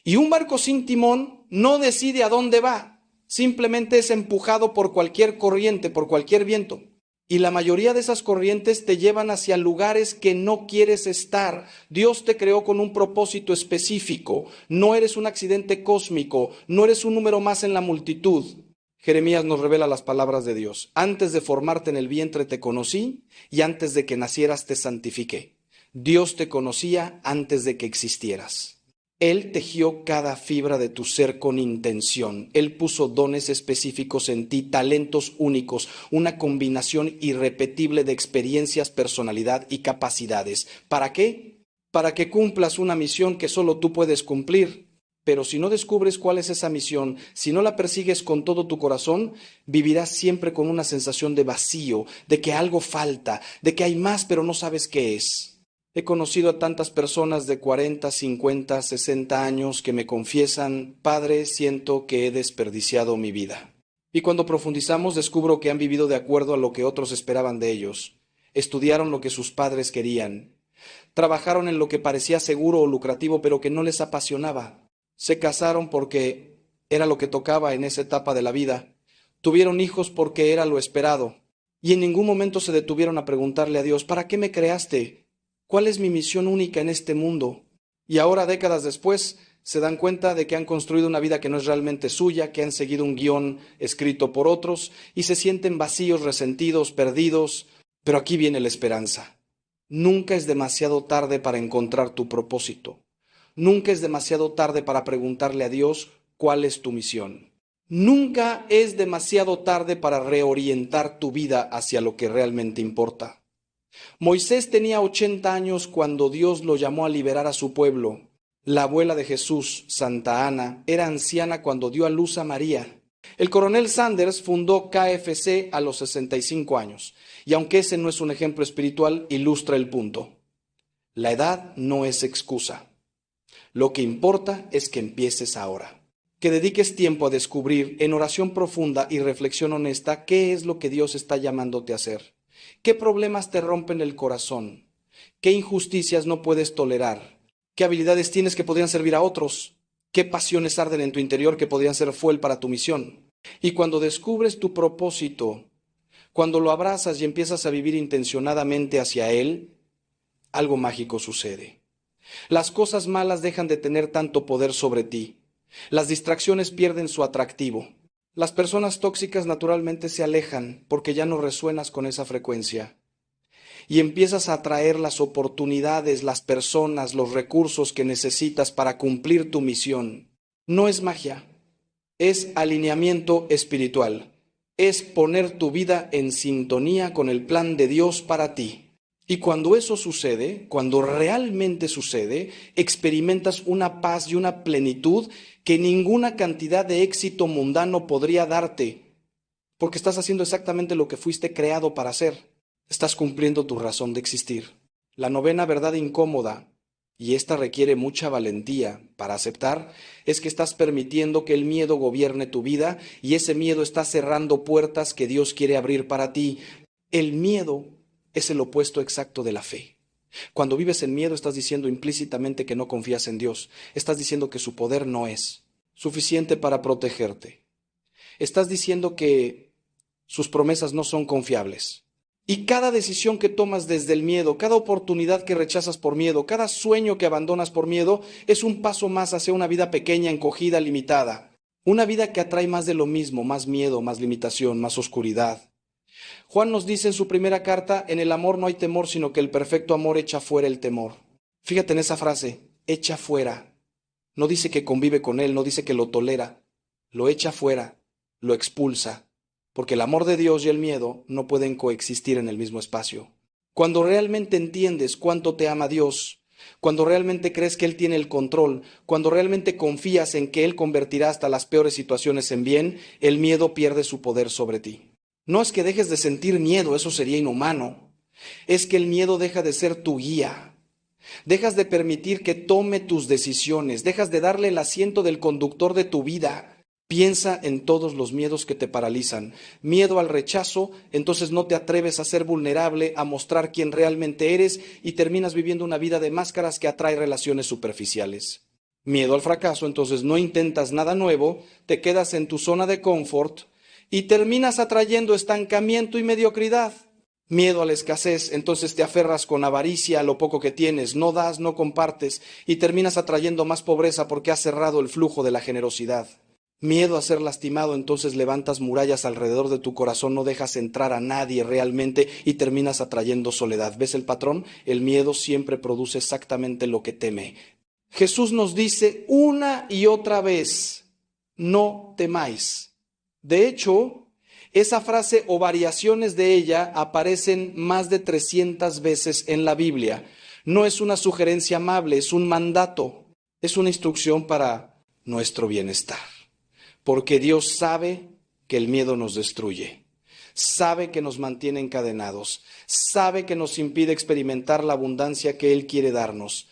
Y un barco sin timón no decide a dónde va, simplemente es empujado por cualquier corriente, por cualquier viento. Y la mayoría de esas corrientes te llevan hacia lugares que no quieres estar. Dios te creó con un propósito específico. No eres un accidente cósmico, no eres un número más en la multitud. Jeremías nos revela las palabras de Dios: antes de formarte en el vientre te conocí, y antes de que nacieras te santifiqué. Dios te conocía antes de que existieras. Él tejió cada fibra de tu ser con intención. Él puso dones específicos en ti, talentos únicos, una combinación irrepetible de experiencias, personalidad y capacidades. ¿Para qué? Para que cumplas una misión que solo tú puedes cumplir. Pero si no descubres cuál es esa misión, si no la persigues con todo tu corazón, vivirás siempre con una sensación de vacío, de que algo falta, de que hay más pero no sabes qué es. He conocido a tantas personas de 40, 50, 60 años que me confiesan: Padre, siento que he desperdiciado mi vida. Y cuando profundizamos descubro que han vivido de acuerdo a lo que otros esperaban de ellos. Estudiaron lo que sus padres querían. Trabajaron en lo que parecía seguro o lucrativo, pero que no les apasionaba. Se casaron porque era lo que tocaba en esa etapa de la vida. Tuvieron hijos porque era lo esperado. Y en ningún momento se detuvieron a preguntarle a Dios: ¿para qué me creaste? ¿Cuál es mi misión única en este mundo? Y ahora, décadas después, se dan cuenta de que han construido una vida que no es realmente suya, que han seguido un guión escrito por otros, y se sienten vacíos, resentidos, perdidos. Pero aquí viene la esperanza. Nunca es demasiado tarde para encontrar tu propósito. Nunca es demasiado tarde para preguntarle a Dios cuál es tu misión. Nunca es demasiado tarde para reorientar tu vida hacia lo que realmente importa. Moisés tenía 80 años cuando Dios lo llamó a liberar a su pueblo. La abuela de Jesús, Santa Ana, era anciana cuando dio a luz a María. El coronel Sanders fundó KFC a los 65 años, y aunque ese no es un ejemplo espiritual, ilustra el punto. La edad no es excusa. Lo que importa es que empieces ahora. Que dediques tiempo a descubrir, en oración profunda y reflexión honesta, qué es lo que Dios está llamándote a hacer. ¿Qué problemas te rompen el corazón? ¿Qué injusticias no puedes tolerar? ¿Qué habilidades tienes que podrían servir a otros? ¿Qué pasiones arden en tu interior que podrían ser fuel para tu misión? Y cuando descubres tu propósito, cuando lo abrazas y empiezas a vivir intencionadamente hacia él, algo mágico sucede. Las cosas malas dejan de tener tanto poder sobre ti. Las distracciones pierden su atractivo. Las personas tóxicas naturalmente se alejan porque ya no resuenas con esa frecuencia. Y empiezas a atraer las oportunidades, las personas, los recursos que necesitas para cumplir tu misión. No es magia, es alineamiento espiritual. Es poner tu vida en sintonía con el plan de Dios para ti. Y cuando eso sucede, cuando realmente sucede, experimentas una paz y una plenitud que ninguna cantidad de éxito mundano podría darte, porque estás haciendo exactamente lo que fuiste creado para hacer. Estás cumpliendo tu razón de existir. La novena verdad incómoda, y esta requiere mucha valentía para aceptar, es que estás permitiendo que el miedo gobierne tu vida, y ese miedo está cerrando puertas que Dios quiere abrir para ti. El miedo es el opuesto exacto de la fe. Cuando vives en miedo, estás diciendo implícitamente que no confías en Dios. Estás diciendo que su poder no es suficiente para protegerte. Estás diciendo que sus promesas no son confiables. Y cada decisión que tomas desde el miedo, cada oportunidad que rechazas por miedo, cada sueño que abandonas por miedo, es un paso más hacia una vida pequeña, encogida, limitada. Una vida que atrae más de lo mismo, más miedo, más limitación, más oscuridad. Juan nos dice en su primera carta: en el amor no hay temor, sino que el perfecto amor echa fuera el temor. Fíjate en esa frase, echa fuera. No dice que convive con él, no dice que lo tolera, lo echa fuera, lo expulsa, porque el amor de Dios y el miedo no pueden coexistir en el mismo espacio. Cuando realmente entiendes cuánto te ama Dios, cuando realmente crees que Él tiene el control, cuando realmente confías en que Él convertirá hasta las peores situaciones en bien, el miedo pierde su poder sobre ti. No es que dejes de sentir miedo, eso sería inhumano. Es que el miedo deja de ser tu guía. Dejas de permitir que tome tus decisiones, dejas de darle el asiento del conductor de tu vida. Piensa en todos los miedos que te paralizan. Miedo al rechazo, entonces no te atreves a ser vulnerable, a mostrar quién realmente eres y terminas viviendo una vida de máscaras que atrae relaciones superficiales. Miedo al fracaso, entonces no intentas nada nuevo, te quedas en tu zona de confort y terminas atrayendo estancamiento y mediocridad. Miedo a la escasez, entonces te aferras con avaricia a lo poco que tienes, no das, no compartes y terminas atrayendo más pobreza porque has cerrado el flujo de la generosidad. Miedo a ser lastimado, entonces levantas murallas alrededor de tu corazón, no dejas entrar a nadie realmente y terminas atrayendo soledad. ¿Ves el patrón? El miedo siempre produce exactamente lo que teme. Jesús nos dice una y otra vez: no temáis. De hecho, esa frase o variaciones de ella aparecen más de 300 veces en la Biblia. No es una sugerencia amable, es un mandato, es una instrucción para nuestro bienestar. Porque Dios sabe que el miedo nos destruye. sabe que nos mantiene encadenados, sabe que nos impide experimentar la abundancia que Él quiere darnos.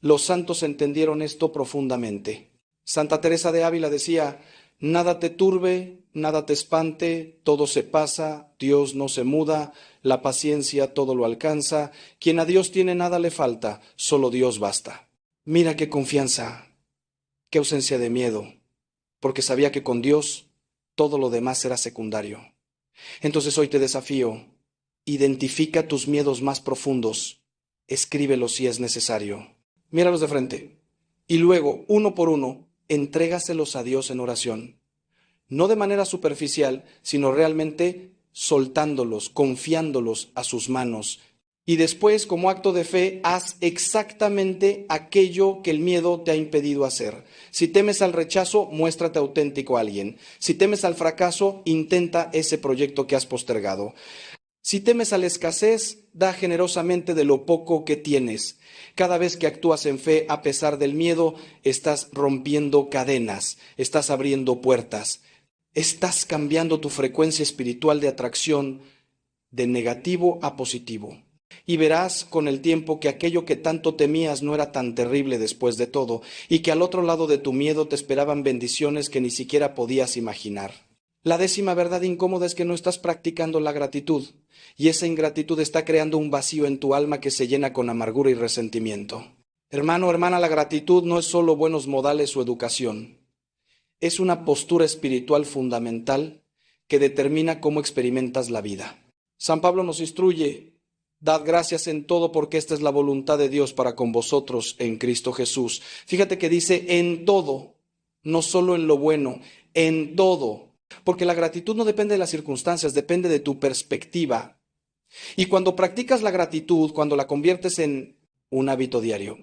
Los santos entendieron esto profundamente. Santa Teresa de Ávila decía: nada te turbe, nada te espante, todo se pasa, Dios no se muda, la paciencia todo lo alcanza, quien a Dios tiene nada le falta, solo Dios basta. Mira qué confianza, qué ausencia de miedo, porque sabía que con Dios todo lo demás era secundario. Entonces hoy te desafío, identifica tus miedos más profundos, escríbelos si es necesario, míralos de frente, y luego, uno por uno, entrégaselos a Dios en oración. No de manera superficial, sino realmente soltándolos, confiándolos a sus manos. Y después, como acto de fe, haz exactamente aquello que el miedo te ha impedido hacer. Si temes al rechazo, muéstrate auténtico a alguien. Si temes al fracaso, intenta ese proyecto que has postergado. Si temes a la escasez, da generosamente de lo poco que tienes. Cada vez que actúas en fe, a pesar del miedo, estás rompiendo cadenas, estás abriendo puertas, estás cambiando tu frecuencia espiritual de atracción de negativo a positivo. Y verás con el tiempo que aquello que tanto temías no era tan terrible después de todo, y que al otro lado de tu miedo te esperaban bendiciones que ni siquiera podías imaginar. La 10ª verdad incómoda es que no estás practicando la gratitud, y esa ingratitud está creando un vacío en tu alma que se llena con amargura y resentimiento. Hermano, hermana, la gratitud no es solo buenos modales o educación. Es una postura espiritual fundamental que determina cómo experimentas la vida. San Pablo nos instruye: dad gracias en todo porque esta es la voluntad de Dios para con vosotros en Cristo Jesús. Fíjate que dice en todo, no solo en lo bueno, en todo. Porque la gratitud no depende de las circunstancias, depende de tu perspectiva. Y cuando practicas la gratitud, cuando la conviertes en un hábito diario,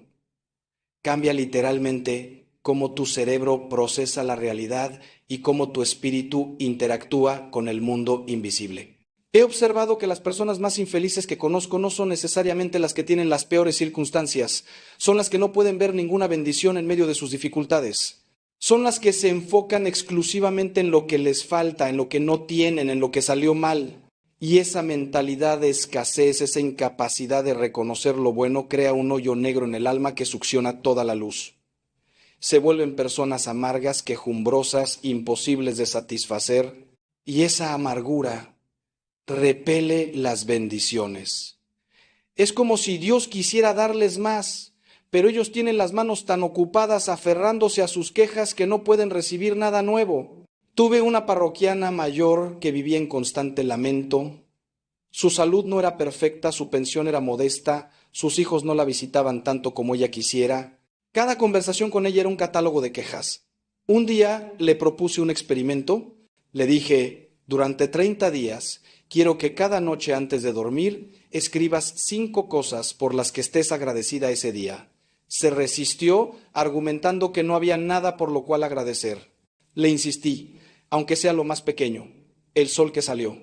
cambia literalmente cómo tu cerebro procesa la realidad y cómo tu espíritu interactúa con el mundo invisible. He observado que las personas más infelices que conozco no son necesariamente las que tienen las peores circunstancias, son las que no pueden ver ninguna bendición en medio de sus dificultades. Son las que se enfocan exclusivamente en lo que les falta, en lo que no tienen, en lo que salió mal. Y esa mentalidad de escasez, esa incapacidad de reconocer lo bueno, crea un hoyo negro en el alma que succiona toda la luz. Se vuelven personas amargas, quejumbrosas, imposibles de satisfacer, y esa amargura repele las bendiciones. Es como si Dios quisiera darles más, pero ellos tienen las manos tan ocupadas aferrándose a sus quejas que no pueden recibir nada nuevo. Tuve una parroquiana mayor que vivía en constante lamento. Su salud no era perfecta, su pensión era modesta, sus hijos no la visitaban tanto como ella quisiera. Cada conversación con ella era un catálogo de quejas. Un día le propuse un experimento. Le dije: durante 30 días, quiero que cada noche antes de dormir escribas 5 cosas por las que estés agradecida ese día. Se resistió, argumentando que no había nada por lo cual agradecer. Le insistí: aunque sea lo más pequeño, el sol que salió,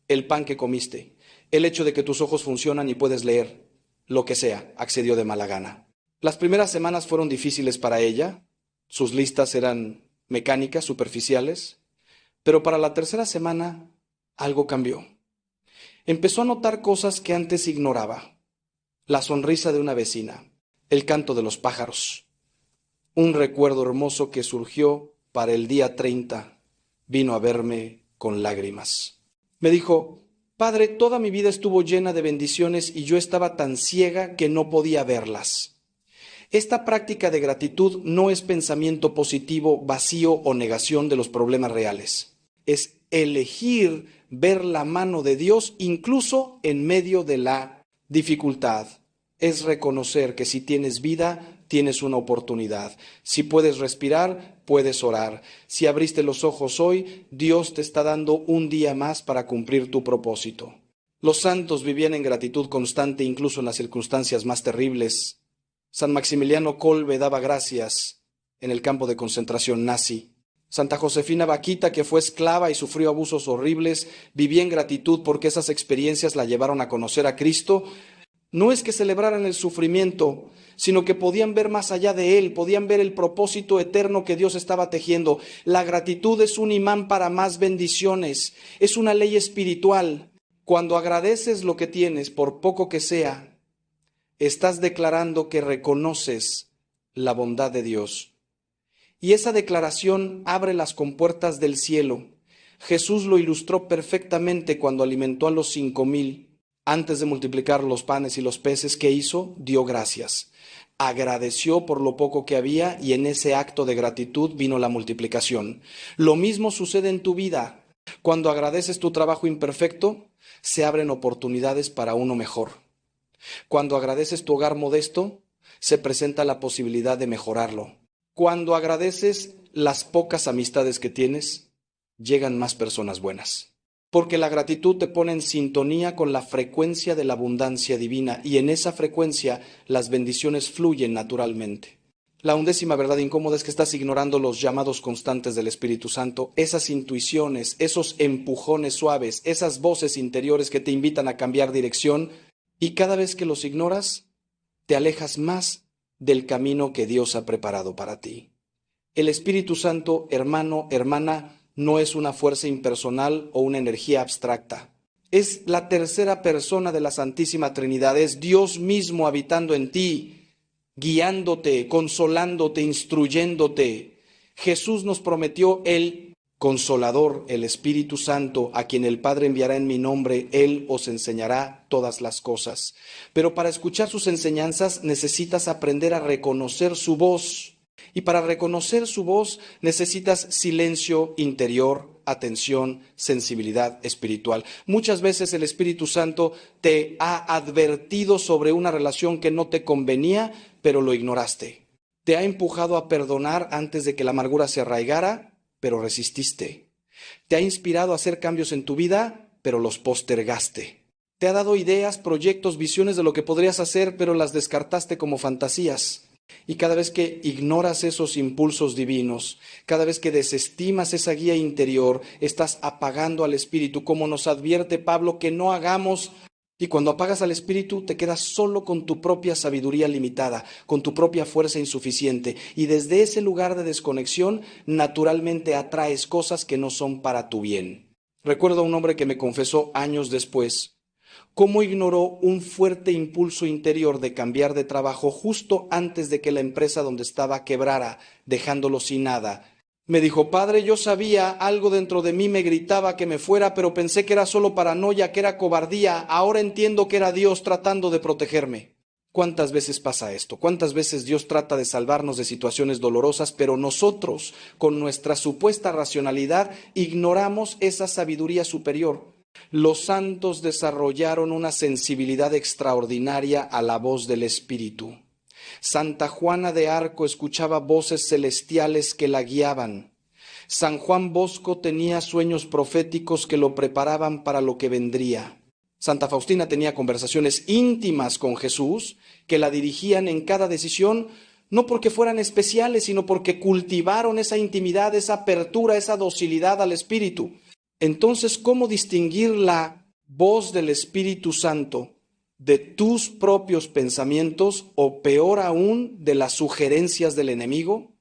el pan que comiste, el hecho de que tus ojos funcionan y puedes leer, lo que sea, accedió de mala gana. Las primeras semanas fueron difíciles para ella, sus listas eran mecánicas, superficiales, pero para la 3ª semana algo cambió. Empezó a notar cosas que antes ignoraba: la sonrisa de una vecina, el canto de los pájaros. Un recuerdo hermoso que surgió para el día 30 vino a verme con lágrimas. Me dijo: Padre, toda mi vida estuvo llena de bendiciones y yo estaba tan ciega que no podía verlas. Esta práctica de gratitud no es pensamiento positivo, vacío o negación de los problemas reales. Es elegir ver la mano de Dios incluso en medio de la dificultad. Es reconocer que si tienes vida, tienes una oportunidad. Si puedes respirar, puedes orar. Si abriste los ojos hoy, Dios te está dando un día más para cumplir tu propósito. Los santos vivían en gratitud constante incluso en las circunstancias más terribles. San Maximiliano Kolbe daba gracias en el campo de concentración nazi. Santa Josefina Vaquita, que fue esclava y sufrió abusos horribles, vivía en gratitud porque esas experiencias la llevaron a conocer a Cristo. No es que celebraran el sufrimiento, sino que podían ver más allá de él, podían ver el propósito eterno que Dios estaba tejiendo. La gratitud es un imán para más bendiciones, es una ley espiritual. Cuando agradeces lo que tienes, por poco que sea, estás declarando que reconoces la bondad de Dios. Y esa declaración abre las compuertas del cielo. Jesús lo ilustró perfectamente cuando alimentó a los 5,000. Antes de multiplicar los panes y los peces, ¿qué hizo? Dio gracias. Agradeció por lo poco que había y en ese acto de gratitud vino la multiplicación. Lo mismo sucede en tu vida. Cuando agradeces tu trabajo imperfecto, se abren oportunidades para uno mejor. Cuando agradeces tu hogar modesto, se presenta la posibilidad de mejorarlo. Cuando agradeces las pocas amistades que tienes, llegan más personas buenas. Porque la gratitud te pone en sintonía con la frecuencia de la abundancia divina y en esa frecuencia las bendiciones fluyen naturalmente. La 11ª verdad incómoda es que estás ignorando los llamados constantes del Espíritu Santo, esas intuiciones, esos empujones suaves, esas voces interiores que te invitan a cambiar dirección y cada vez que los ignoras, te alejas más del camino que Dios ha preparado para ti. El Espíritu Santo, hermano, hermana, no es una fuerza impersonal o una energía abstracta. Es la tercera persona de la Santísima Trinidad, es Dios mismo habitando en ti, guiándote, consolándote, instruyéndote. Jesús nos prometió el Consolador, el Espíritu Santo, a quien el Padre enviará en mi nombre, Él os enseñará todas las cosas. Pero para escuchar sus enseñanzas necesitas aprender a reconocer su voz. Y para reconocer su voz necesitas silencio interior, atención, sensibilidad espiritual. Muchas veces el Espíritu Santo te ha advertido sobre una relación que no te convenía, pero lo ignoraste. Te ha empujado a perdonar antes de que la amargura se arraigara, pero resististe. Te ha inspirado a hacer cambios en tu vida, pero los postergaste. Te ha dado ideas, proyectos, visiones de lo que podrías hacer, pero las descartaste como fantasías. Y cada vez que ignoras esos impulsos divinos, cada vez que desestimas esa guía interior, estás apagando al Espíritu, como nos advierte Pablo que no hagamos. Y cuando apagas al Espíritu, te quedas solo con tu propia sabiduría limitada, con tu propia fuerza insuficiente. Y desde ese lugar de desconexión, naturalmente atraes cosas que no son para tu bien. Recuerdo a un hombre que me confesó años después cómo ignoró un fuerte impulso interior de cambiar de trabajo justo antes de que la empresa donde estaba quebrara, dejándolo sin nada. Me dijo, padre, yo sabía, algo dentro de mí me gritaba que me fuera, pero pensé que era solo paranoia, que era cobardía. Ahora entiendo que era Dios tratando de protegerme. ¿Cuántas veces pasa esto? ¿Cuántas veces Dios trata de salvarnos de situaciones dolorosas, pero nosotros, con nuestra supuesta racionalidad, ignoramos esa sabiduría superior? Los santos desarrollaron una sensibilidad extraordinaria a la voz del Espíritu. Santa Juana de Arco escuchaba voces celestiales que la guiaban. San Juan Bosco tenía sueños proféticos que lo preparaban para lo que vendría. Santa Faustina tenía conversaciones íntimas con Jesús que la dirigían en cada decisión, no porque fueran especiales, sino porque cultivaron esa intimidad, esa apertura, esa docilidad al Espíritu. Entonces, ¿cómo distinguir la voz del Espíritu Santo de tus propios pensamientos o peor aún de las sugerencias del enemigo?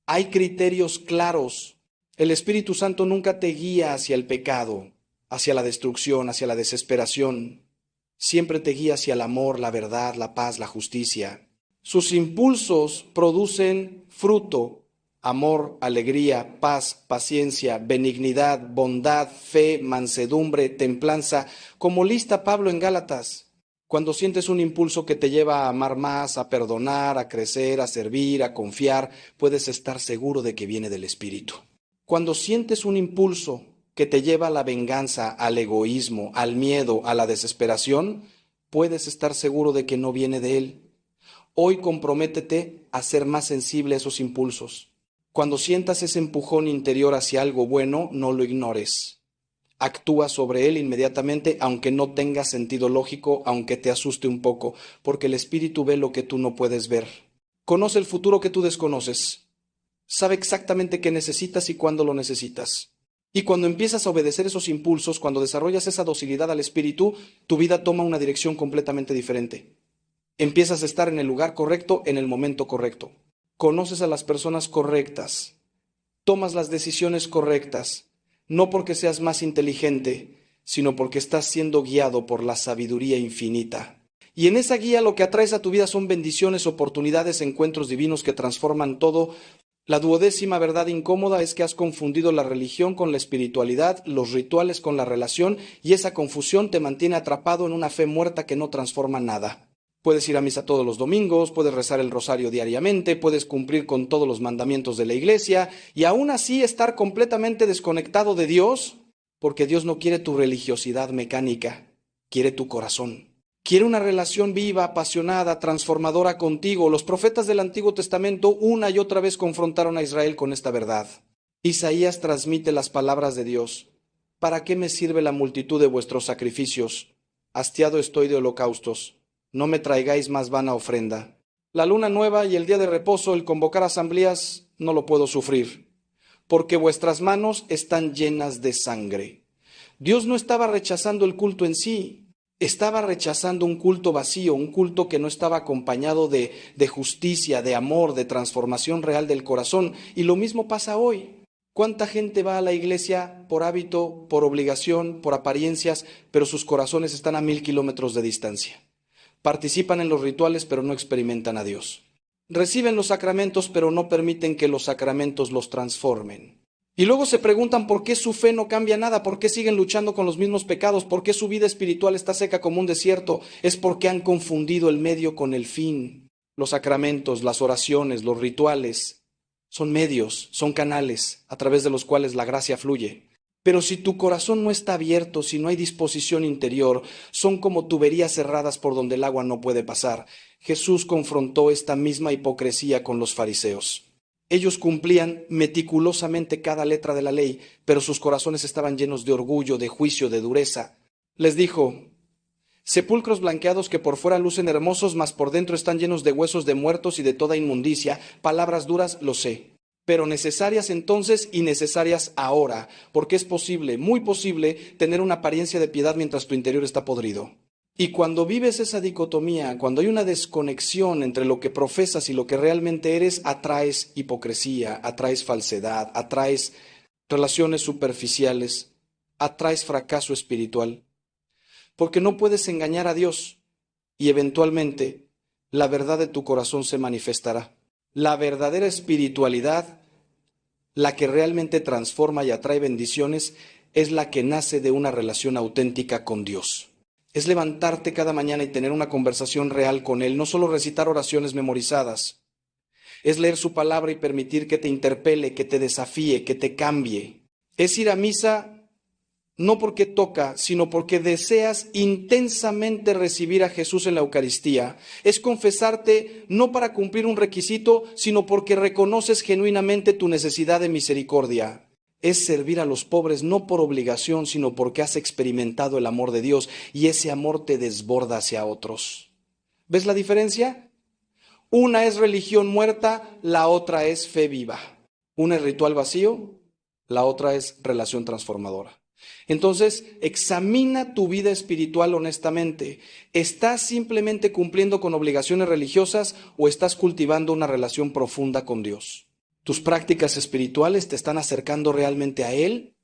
Hay criterios claros. El Espíritu Santo nunca te guía hacia el pecado, hacia la destrucción, hacia la desesperación. Siempre te guía hacia el amor, la verdad, la paz, la justicia. Sus impulsos producen fruto. Amor, alegría, paz, paciencia, benignidad, bondad, fe, mansedumbre, templanza, como lista Pablo en Gálatas. Cuando sientes un impulso que te lleva a amar más, a perdonar, a crecer, a servir, a confiar, puedes estar seguro de que viene del Espíritu. Cuando sientes un impulso que te lleva a la venganza, al egoísmo, al miedo, a la desesperación, puedes estar seguro de que no viene de Él. Hoy comprométete a ser más sensible a esos impulsos. Cuando sientas ese empujón interior hacia algo bueno, no lo ignores. Actúa sobre él inmediatamente, aunque no tenga sentido lógico, aunque te asuste un poco, porque el Espíritu ve lo que tú no puedes ver. Conoce el futuro que tú desconoces. Sabe exactamente qué necesitas y cuándo lo necesitas. Y cuando empiezas a obedecer esos impulsos, cuando desarrollas esa docilidad al Espíritu, tu vida toma una dirección completamente diferente. Empiezas a estar en el lugar correcto, en el momento correcto. Conoces a las personas correctas. Tomas las decisiones correctas. No porque seas más inteligente, sino porque estás siendo guiado por la sabiduría infinita. Y en esa guía lo que atraes a tu vida son bendiciones, oportunidades, encuentros divinos que transforman todo. La 12ª verdad incómoda es que has confundido la religión con la espiritualidad, los rituales con la relación, y esa confusión te mantiene atrapado en una fe muerta que no transforma nada. Puedes ir a misa todos los domingos, puedes rezar el rosario diariamente, puedes cumplir con todos los mandamientos de la iglesia, y aún así estar completamente desconectado de Dios, porque Dios no quiere tu religiosidad mecánica, quiere tu corazón. Quiere una relación viva, apasionada, transformadora contigo. Los profetas del Antiguo Testamento una y otra vez confrontaron a Israel con esta verdad. Isaías transmite las palabras de Dios. ¿Para qué me sirve la multitud de vuestros sacrificios? Hastiado estoy de holocaustos. No me traigáis más vana ofrenda. La luna nueva y el día de reposo, el convocar asambleas, no lo puedo sufrir, porque vuestras manos están llenas de sangre. Dios no estaba rechazando el culto en sí. Estaba rechazando un culto vacío, un culto que no estaba acompañado de justicia, de amor, de transformación real del corazón. Y lo mismo pasa hoy. ¿Cuánta gente va a la iglesia por hábito, por obligación, por apariencias, pero sus corazones están a 1000 kilómetros de distancia? Participan en los rituales, pero no experimentan a Dios. Reciben los sacramentos, pero no permiten que los sacramentos los transformen. Y luego se preguntan por qué su fe no cambia nada, por qué siguen luchando con los mismos pecados, por qué su vida espiritual está seca como un desierto. Es porque han confundido el medio con el fin. Los sacramentos, las oraciones, los rituales son medios, son canales a través de los cuales la gracia fluye. Pero si tu corazón no está abierto, si no hay disposición interior, son como tuberías cerradas por donde el agua no puede pasar. Jesús confrontó esta misma hipocresía con los fariseos. Ellos cumplían meticulosamente cada letra de la ley, pero sus corazones estaban llenos de orgullo, de juicio, de dureza. Les dijo: sepulcros blanqueados que por fuera lucen hermosos, mas por dentro están llenos de huesos de muertos y de toda inmundicia. Palabras duras, lo sé, pero necesarias entonces y necesarias ahora, porque es posible, muy posible, tener una apariencia de piedad mientras tu interior está podrido. Y cuando vives esa dicotomía, cuando hay una desconexión entre lo que profesas y lo que realmente eres, atraes hipocresía, atraes falsedad, atraes relaciones superficiales, atraes fracaso espiritual. Porque no puedes engañar a Dios y eventualmente la verdad de tu corazón se manifestará. La verdadera espiritualidad, la que realmente transforma y atrae bendiciones, es la que nace de una relación auténtica con Dios. Es levantarte cada mañana y tener una conversación real con Él, no solo recitar oraciones memorizadas. Es leer su palabra y permitir que te interpele, que te desafíe, que te cambie. Es ir a misa no porque toca, sino porque deseas intensamente recibir a Jesús en la Eucaristía. Es confesarte no para cumplir un requisito, sino porque reconoces genuinamente tu necesidad de misericordia. Es servir a los pobres no por obligación, sino porque has experimentado el amor de Dios y ese amor te desborda hacia otros. ¿Ves la diferencia? Una es religión muerta, la otra es fe viva. Una es ritual vacío, la otra es relación transformadora. Entonces, examina tu vida espiritual honestamente. ¿Estás simplemente cumpliendo con obligaciones religiosas o estás cultivando una relación profunda con Dios? ¿Tus prácticas espirituales te están acercando realmente a Él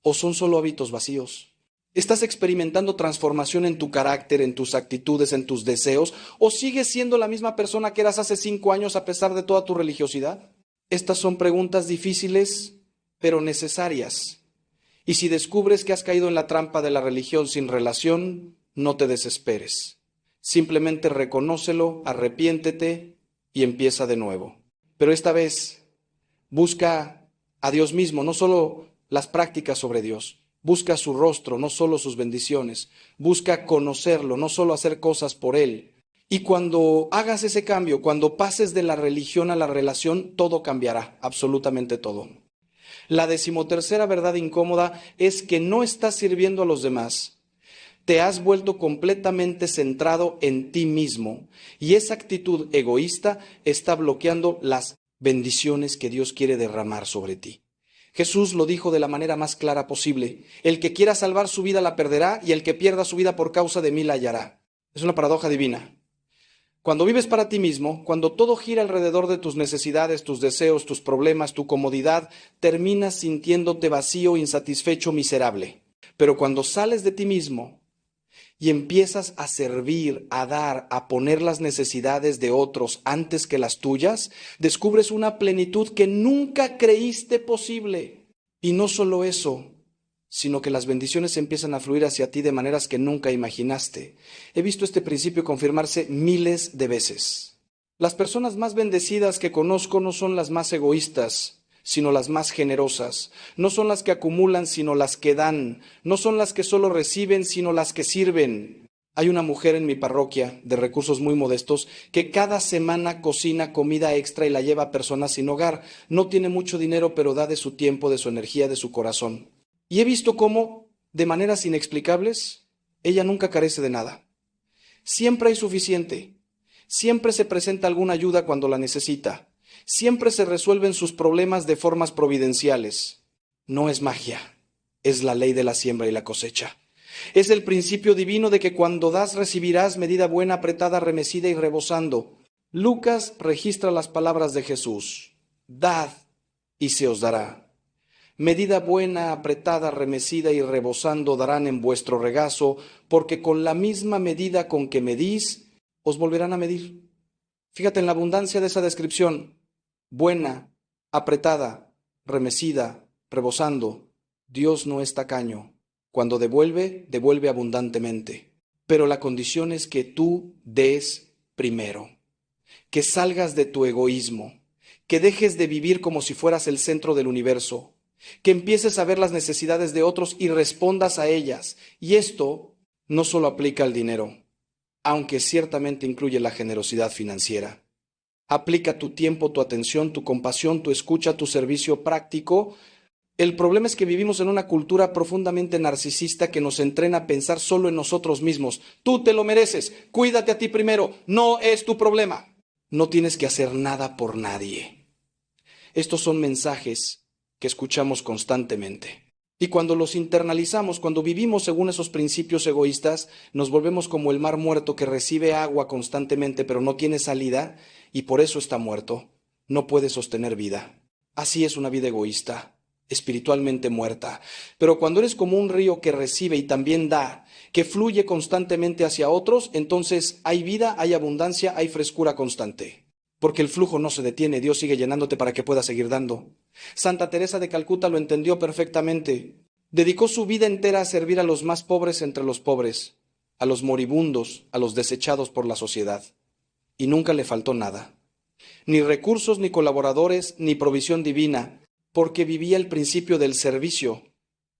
o son solo hábitos vacíos? ¿Estás experimentando transformación en tu carácter, en tus actitudes, en tus deseos o sigues siendo la misma persona que eras hace 5 años a pesar de toda tu religiosidad? Estas son preguntas difíciles, pero necesarias. Y si descubres que has caído en la trampa de la religión sin relación, no te desesperes. Simplemente reconócelo, arrepiéntete y empieza de nuevo. Pero esta vez busca a Dios mismo, no solo las prácticas sobre Dios. Busca su rostro, no solo sus bendiciones. Busca conocerlo, no solo hacer cosas por Él. Y cuando hagas ese cambio, cuando pases de la religión a la relación, todo cambiará, absolutamente todo. La 13ª verdad incómoda es que no estás sirviendo a los demás. Te has vuelto completamente centrado en ti mismo y esa actitud egoísta está bloqueando las bendiciones que Dios quiere derramar sobre ti. Jesús lo dijo de la manera más clara posible. El que quiera salvar su vida la perderá, y el que pierda su vida por causa de mí la hallará. Es una paradoja divina. Cuando vives para ti mismo, cuando todo gira alrededor de tus necesidades, tus deseos, tus problemas, tu comodidad, terminas sintiéndote vacío, insatisfecho, miserable. Pero cuando sales de ti mismo y empiezas a servir, a dar, a poner las necesidades de otros antes que las tuyas, descubres una plenitud que nunca creíste posible. Y no solo eso, sino que las bendiciones empiezan a fluir hacia ti de maneras que nunca imaginaste. He visto este principio confirmarse miles de veces. Las personas más bendecidas que conozco no son las más egoístas, sino las más generosas. No son las que acumulan, sino las que dan. No son las que solo reciben, sino las que sirven. Hay una mujer en mi parroquia, de recursos muy modestos, que cada semana cocina comida extra y la lleva a personas sin hogar. No tiene mucho dinero, pero da de su tiempo, de su energía, de su corazón. Y he visto cómo, de maneras inexplicables, ella nunca carece de nada. Siempre hay suficiente. Siempre se presenta alguna ayuda cuando la necesita. Siempre se resuelven sus problemas de formas providenciales. No es magia, es la ley de la siembra y la cosecha. Es el principio divino de que cuando das recibirás, medida buena, apretada, remecida y rebosando. Lucas registra las palabras de Jesús. Dad y se os dará. Medida buena, apretada, remecida y rebosando darán en vuestro regazo, porque con la misma medida con que medís, os volverán a medir. Fíjate en la abundancia de esa descripción. Buena, apretada, remecida, rebosando. Dios no es tacaño. Cuando devuelve, devuelve abundantemente. Pero la condición es que tú des primero. Que salgas de tu egoísmo. Que dejes de vivir como si fueras el centro del universo. Que empieces a ver las necesidades de otros y respondas a ellas. Y esto no solo aplica al dinero, aunque ciertamente incluye la generosidad financiera. Aplica tu tiempo, tu atención, tu compasión, tu escucha, tu servicio práctico. El problema es que vivimos en una cultura profundamente narcisista que nos entrena a pensar solo en nosotros mismos. Tú te lo mereces, cuídate a ti primero, no es tu problema. No tienes que hacer nada por nadie. Estos son mensajes que escuchamos constantemente. Y cuando los internalizamos, cuando vivimos según esos principios egoístas, nos volvemos como el mar muerto que recibe agua constantemente pero no tiene salida y por eso está muerto. No puede sostener vida. Así es una vida egoísta, espiritualmente muerta. Pero cuando eres como un río que recibe y también da, que fluye constantemente hacia otros, entonces hay vida, hay abundancia, hay frescura constante. Porque el flujo no se detiene, Dios sigue llenándote para que puedas seguir dando. Santa Teresa de Calcuta lo entendió perfectamente. Dedicó su vida entera a servir a los más pobres entre los pobres, a los moribundos, a los desechados por la sociedad. Y nunca le faltó nada. Ni recursos, ni colaboradores, ni provisión divina, porque vivía el principio del servicio.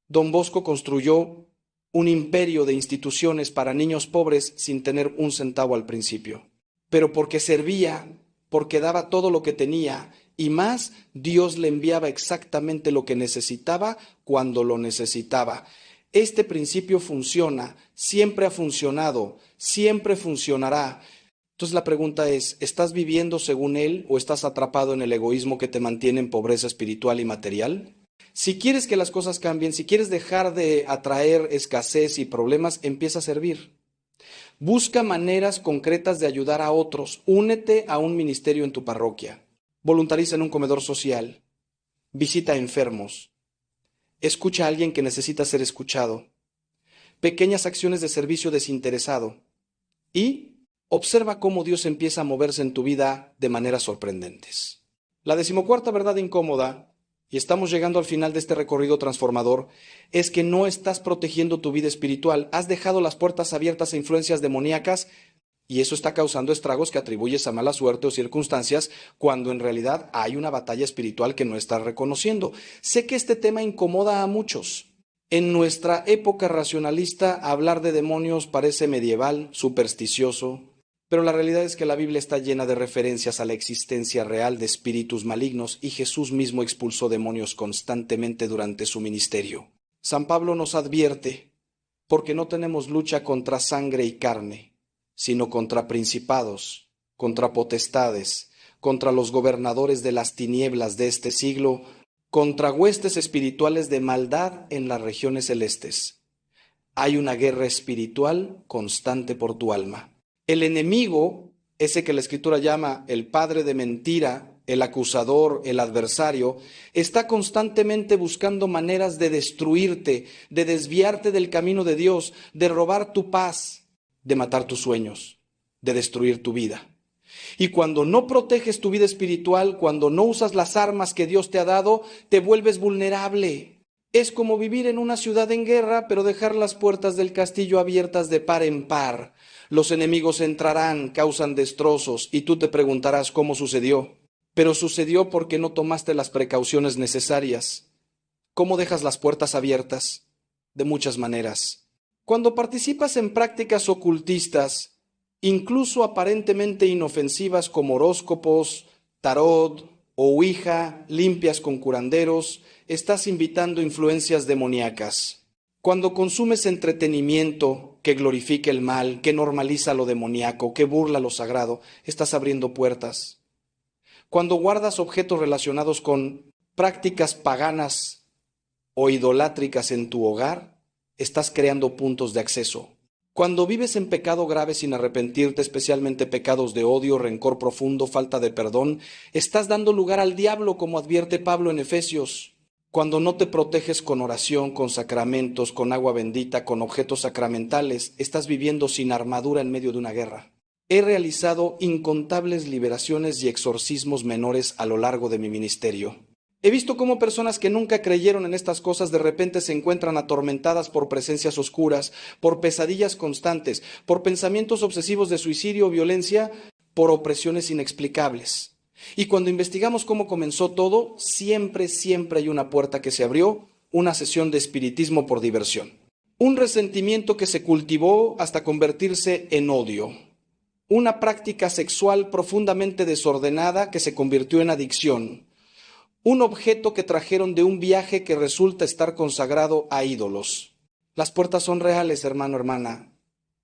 Don Bosco construyó un imperio de instituciones para niños pobres sin tener un centavo al principio. Pero porque servía, porque daba todo lo que tenía y más, Dios le enviaba exactamente lo que necesitaba cuando lo necesitaba. Este principio funciona, siempre ha funcionado, siempre funcionará. Entonces la pregunta es, ¿estás viviendo según él o estás atrapado en el egoísmo que te mantiene en pobreza espiritual y material? Si quieres que las cosas cambien, si quieres dejar de atraer escasez y problemas, empieza a servir. Busca maneras concretas de ayudar a otros. Únete a un ministerio en tu parroquia. Voluntariza en un comedor social. Visita a enfermos. Escucha a alguien que necesita ser escuchado. Pequeñas acciones de servicio desinteresado. Y observa cómo Dios empieza a moverse en tu vida de maneras sorprendentes. La 14ª verdad incómoda, y estamos llegando al final de este recorrido transformador, es que no estás protegiendo tu vida espiritual. Has dejado las puertas abiertas a influencias demoníacas y eso está causando estragos que atribuyes a mala suerte o circunstancias cuando en realidad hay una batalla espiritual que no estás reconociendo. Sé que este tema incomoda a muchos. En nuestra época racionalista, hablar de demonios parece medieval, supersticioso, pero la realidad es que la Biblia está llena de referencias a la existencia real de espíritus malignos y Jesús mismo expulsó demonios constantemente durante su ministerio. San Pablo nos advierte, porque no tenemos lucha contra sangre y carne, sino contra principados, contra potestades, contra los gobernadores de las tinieblas de este siglo, contra huestes espirituales de maldad en las regiones celestes. Hay una guerra espiritual constante por tu alma. El enemigo, ese que la Escritura llama el padre de mentira, el acusador, el adversario, está constantemente buscando maneras de destruirte, de desviarte del camino de Dios, de robar tu paz, de matar tus sueños, de destruir tu vida. Y cuando no proteges tu vida espiritual, cuando no usas las armas que Dios te ha dado, te vuelves vulnerable. Es como vivir en una ciudad en guerra, pero dejar las puertas del castillo abiertas de par en par. Los enemigos entrarán, causan destrozos, y tú te preguntarás cómo sucedió. Pero sucedió porque no tomaste las precauciones necesarias. ¿Cómo dejas las puertas abiertas? De muchas maneras. Cuando participas en prácticas ocultistas, incluso aparentemente inofensivas como horóscopos, tarot o ouija, limpias con curanderos, estás invitando influencias demoníacas. Cuando consumes entretenimiento que glorifica el mal, que normaliza lo demoníaco, que burla lo sagrado, estás abriendo puertas. Cuando guardas objetos relacionados con prácticas paganas o idolátricas en tu hogar, estás creando puntos de acceso. Cuando vives en pecado grave sin arrepentirte, especialmente pecados de odio, rencor profundo, falta de perdón, estás dando lugar al diablo, como advierte Pablo en Efesios. Cuando no te proteges con oración, con sacramentos, con agua bendita, con objetos sacramentales, estás viviendo sin armadura en medio de una guerra. He realizado incontables liberaciones y exorcismos menores a lo largo de mi ministerio. He visto cómo personas que nunca creyeron en estas cosas de repente se encuentran atormentadas por presencias oscuras, por pesadillas constantes, por pensamientos obsesivos de suicidio o violencia, por opresiones inexplicables. Y cuando investigamos cómo comenzó todo, siempre hay una puerta que se abrió, una sesión de espiritismo por diversión. Un resentimiento que se cultivó hasta convertirse en odio. Una práctica sexual profundamente desordenada que se convirtió en adicción. Un objeto que trajeron de un viaje que resulta estar consagrado a ídolos. Las puertas son reales, hermano, hermana,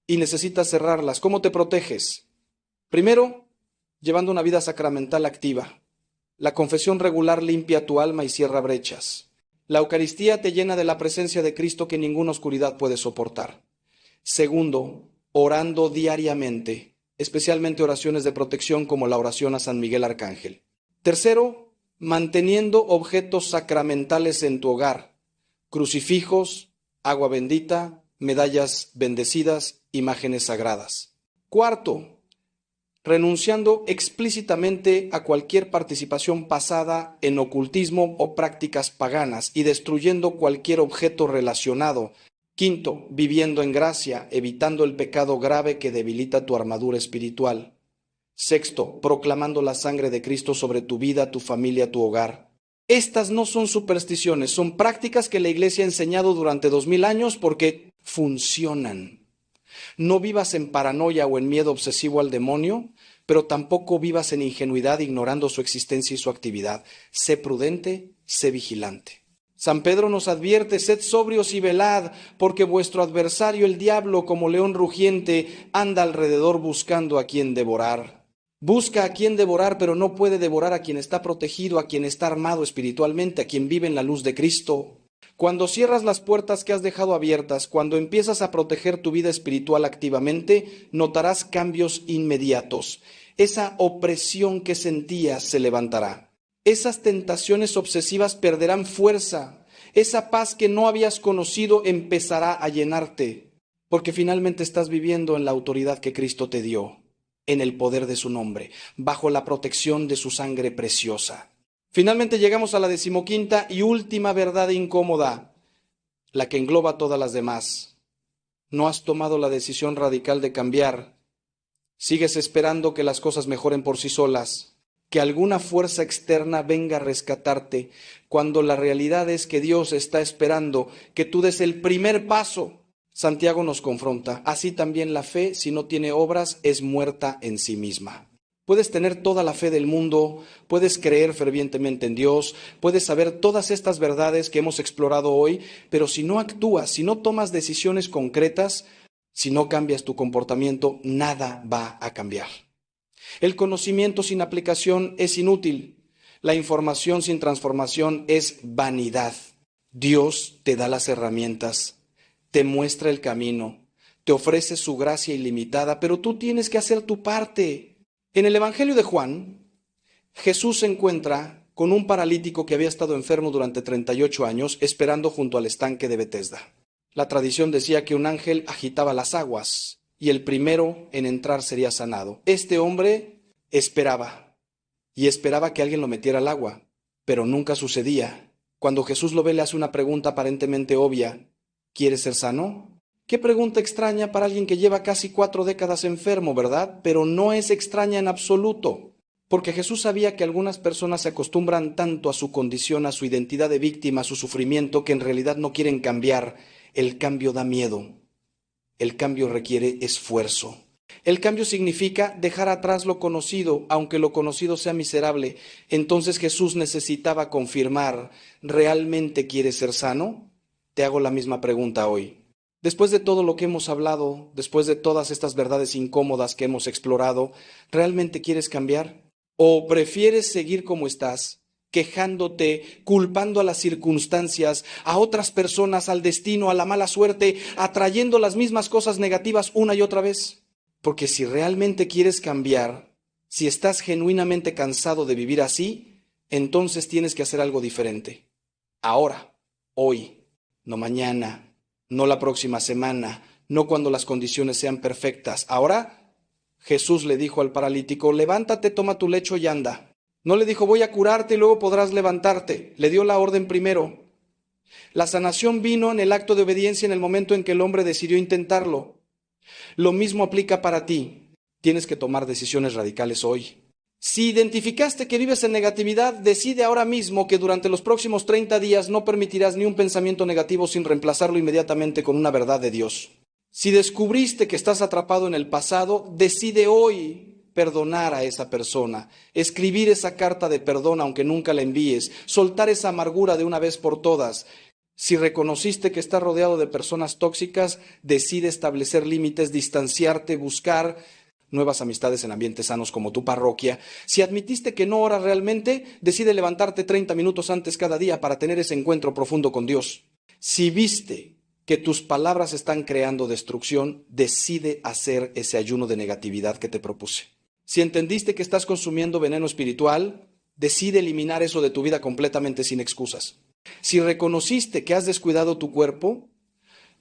y necesitas cerrarlas. ¿Cómo te proteges? Primero, llevando una vida sacramental activa. La confesión regular limpia tu alma y cierra brechas. La Eucaristía te llena de la presencia de Cristo que ninguna oscuridad puede soportar. Segundo, orando diariamente, especialmente oraciones de protección como la oración a San Miguel Arcángel. Tercero, manteniendo objetos sacramentales en tu hogar, crucifijos, agua bendita, medallas bendecidas, imágenes sagradas. Cuarto, renunciando explícitamente a cualquier participación pasada en ocultismo o prácticas paganas y destruyendo cualquier objeto relacionado. Quinto, viviendo en gracia, evitando el pecado grave que debilita tu armadura espiritual. Sexto, proclamando la sangre de Cristo sobre tu vida, tu familia, tu hogar. Estas no son supersticiones, son prácticas que la Iglesia ha enseñado durante 2000 años porque funcionan. No vivas en paranoia o en miedo obsesivo al demonio, pero tampoco vivas en ingenuidad ignorando su existencia y su actividad. Sé prudente, sé vigilante. San Pedro nos advierte: sed sobrios y velad, porque vuestro adversario el diablo, como león rugiente, anda alrededor buscando a quien devorar. Busca a quien devorar, pero no puede devorar a quien está protegido, a quien está armado espiritualmente, a quien vive en la luz de Cristo. Cuando cierras las puertas que has dejado abiertas, cuando empiezas a proteger tu vida espiritual activamente, notarás cambios inmediatos. Esa opresión que sentías se levantará. Esas tentaciones obsesivas perderán fuerza. Esa paz que no habías conocido empezará a llenarte, porque finalmente estás viviendo en la autoridad que Cristo te dio, en el poder de su nombre, bajo la protección de su sangre preciosa. Finalmente llegamos a la 15ª y última verdad incómoda, la que engloba todas las demás. No has tomado la decisión radical de cambiar. Sigues esperando que las cosas mejoren por sí solas, que alguna fuerza externa venga a rescatarte, cuando la realidad es que Dios está esperando que tú des el primer paso. Santiago nos confronta: así también la fe, si no tiene obras, es muerta en sí misma. Puedes tener toda la fe del mundo, puedes creer fervientemente en Dios, puedes saber todas estas verdades que hemos explorado hoy, pero si no actúas, si no tomas decisiones concretas, si no cambias tu comportamiento, nada va a cambiar. El conocimiento sin aplicación es inútil. La información sin transformación es vanidad. Dios te da las herramientas, te muestra el camino, te ofrece su gracia ilimitada, pero tú tienes que hacer tu parte. En el Evangelio de Juan, Jesús se encuentra con un paralítico que había estado enfermo durante 38 años, esperando junto al estanque de Betesda. La tradición decía que un ángel agitaba las aguas y el primero en entrar sería sanado. Este hombre esperaba y esperaba que alguien lo metiera al agua, pero nunca sucedía. Cuando Jesús lo ve, le hace una pregunta aparentemente obvia: ¿quieres ser sano? Qué pregunta extraña para alguien que lleva casi 4 décadas enfermo, ¿verdad? Pero no es extraña en absoluto, porque Jesús sabía que algunas personas se acostumbran tanto a su condición, a su identidad de víctima, a su sufrimiento, que en realidad no quieren cambiar. El cambio da miedo. El cambio requiere esfuerzo. El cambio significa dejar atrás lo conocido, aunque lo conocido sea miserable. Entonces Jesús necesitaba confirmar: ¿realmente quieres ser sano? Te hago la misma pregunta hoy. Después de todo lo que hemos hablado, después de todas estas verdades incómodas que hemos explorado, ¿realmente quieres cambiar? ¿O prefieres seguir como estás, quejándote, culpando a las circunstancias, a otras personas, al destino, a la mala suerte, atrayendo las mismas cosas negativas una y otra vez? Porque si realmente quieres cambiar, si estás genuinamente cansado de vivir así, entonces tienes que hacer algo diferente. Ahora, hoy, no mañana, no la próxima semana, no cuando las condiciones sean perfectas. Ahora, Jesús le dijo al paralítico: levántate, toma tu lecho y anda. No le dijo: voy a curarte y luego podrás levantarte. Le dio la orden primero. La sanación vino en el acto de obediencia en el momento en que el hombre decidió intentarlo. Lo mismo aplica para ti. Tienes que tomar decisiones radicales hoy. Si identificaste que vives en negatividad, decide ahora mismo que durante los próximos 30 días no permitirás ni un pensamiento negativo sin reemplazarlo inmediatamente con una verdad de Dios. Si descubriste que estás atrapado en el pasado, decide hoy perdonar a esa persona, escribir esa carta de perdón aunque nunca la envíes, soltar esa amargura de una vez por todas. Si reconociste que estás rodeado de personas tóxicas, decide establecer límites, distanciarte, buscar nuevas amistades en ambientes sanos como tu parroquia. Si admitiste que no oras realmente, decide levantarte 30 minutos antes cada día para tener ese encuentro profundo con Dios. Si viste que tus palabras están creando destrucción, decide hacer ese ayuno de negatividad que te propuse. Si entendiste que estás consumiendo veneno espiritual, decide eliminar eso de tu vida completamente sin excusas. Si reconociste que has descuidado tu cuerpo,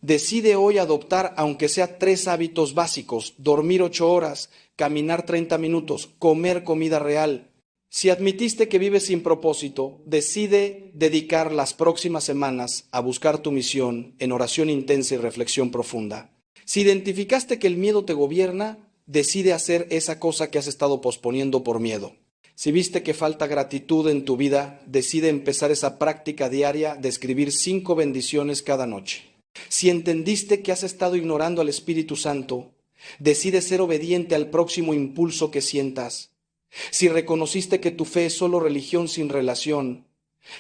decide hoy adoptar, aunque sea 3 hábitos básicos: dormir 8 horas, caminar 30 minutos, comer comida real. Si admitiste que vives sin propósito, decide dedicar las próximas semanas a buscar tu misión en oración intensa y reflexión profunda. Si identificaste que el miedo te gobierna, decide hacer esa cosa que has estado posponiendo por miedo. Si viste que falta gratitud en tu vida, decide empezar esa práctica diaria de escribir 5 bendiciones cada noche. Si entendiste que has estado ignorando al Espíritu Santo, decide ser obediente al próximo impulso que sientas. Si reconociste que tu fe es solo religión sin relación,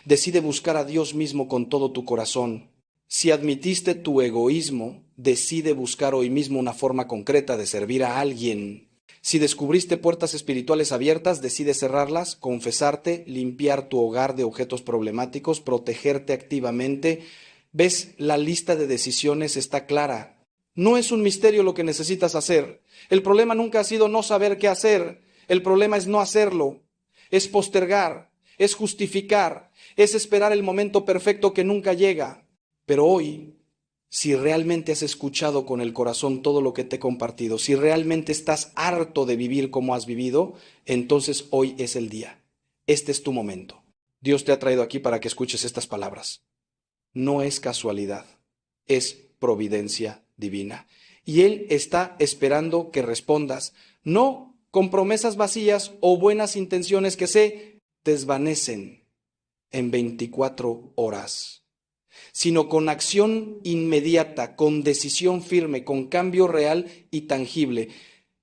decide buscar a Dios mismo con todo tu corazón. Si admitiste tu egoísmo, decide buscar hoy mismo una forma concreta de servir a alguien. Si descubriste puertas espirituales abiertas, decide cerrarlas, confesarte, limpiar tu hogar de objetos problemáticos, protegerte activamente. ¿Ves? La lista de decisiones está clara. No es un misterio lo que necesitas hacer. El problema nunca ha sido no saber qué hacer. El problema es no hacerlo. Es postergar, es justificar, es esperar el momento perfecto que nunca llega. Pero hoy, si realmente has escuchado con el corazón todo lo que te he compartido, si realmente estás harto de vivir como has vivido, entonces hoy es el día. Este es tu momento. Dios te ha traído aquí para que escuches estas palabras. No es casualidad, es providencia divina. Y Él está esperando que respondas, no con promesas vacías o buenas intenciones que se desvanecen en 24 horas, sino con acción inmediata, con decisión firme, con cambio real y tangible.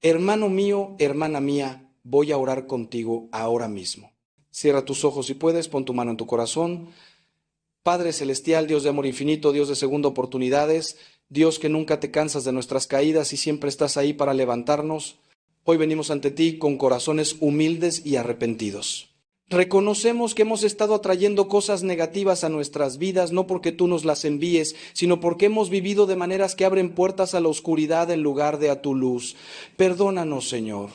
Hermano mío, hermana mía, voy a orar contigo ahora mismo. Cierra tus ojos si puedes, pon tu mano en tu corazón. Padre celestial, Dios de amor infinito, Dios de segunda oportunidades, Dios que nunca te cansas de nuestras caídas y siempre estás ahí para levantarnos, hoy venimos ante ti con corazones humildes y arrepentidos. Reconocemos que hemos estado atrayendo cosas negativas a nuestras vidas, no porque tú nos las envíes, sino porque hemos vivido de maneras que abren puertas a la oscuridad en lugar de a tu luz. Perdónanos, Señor.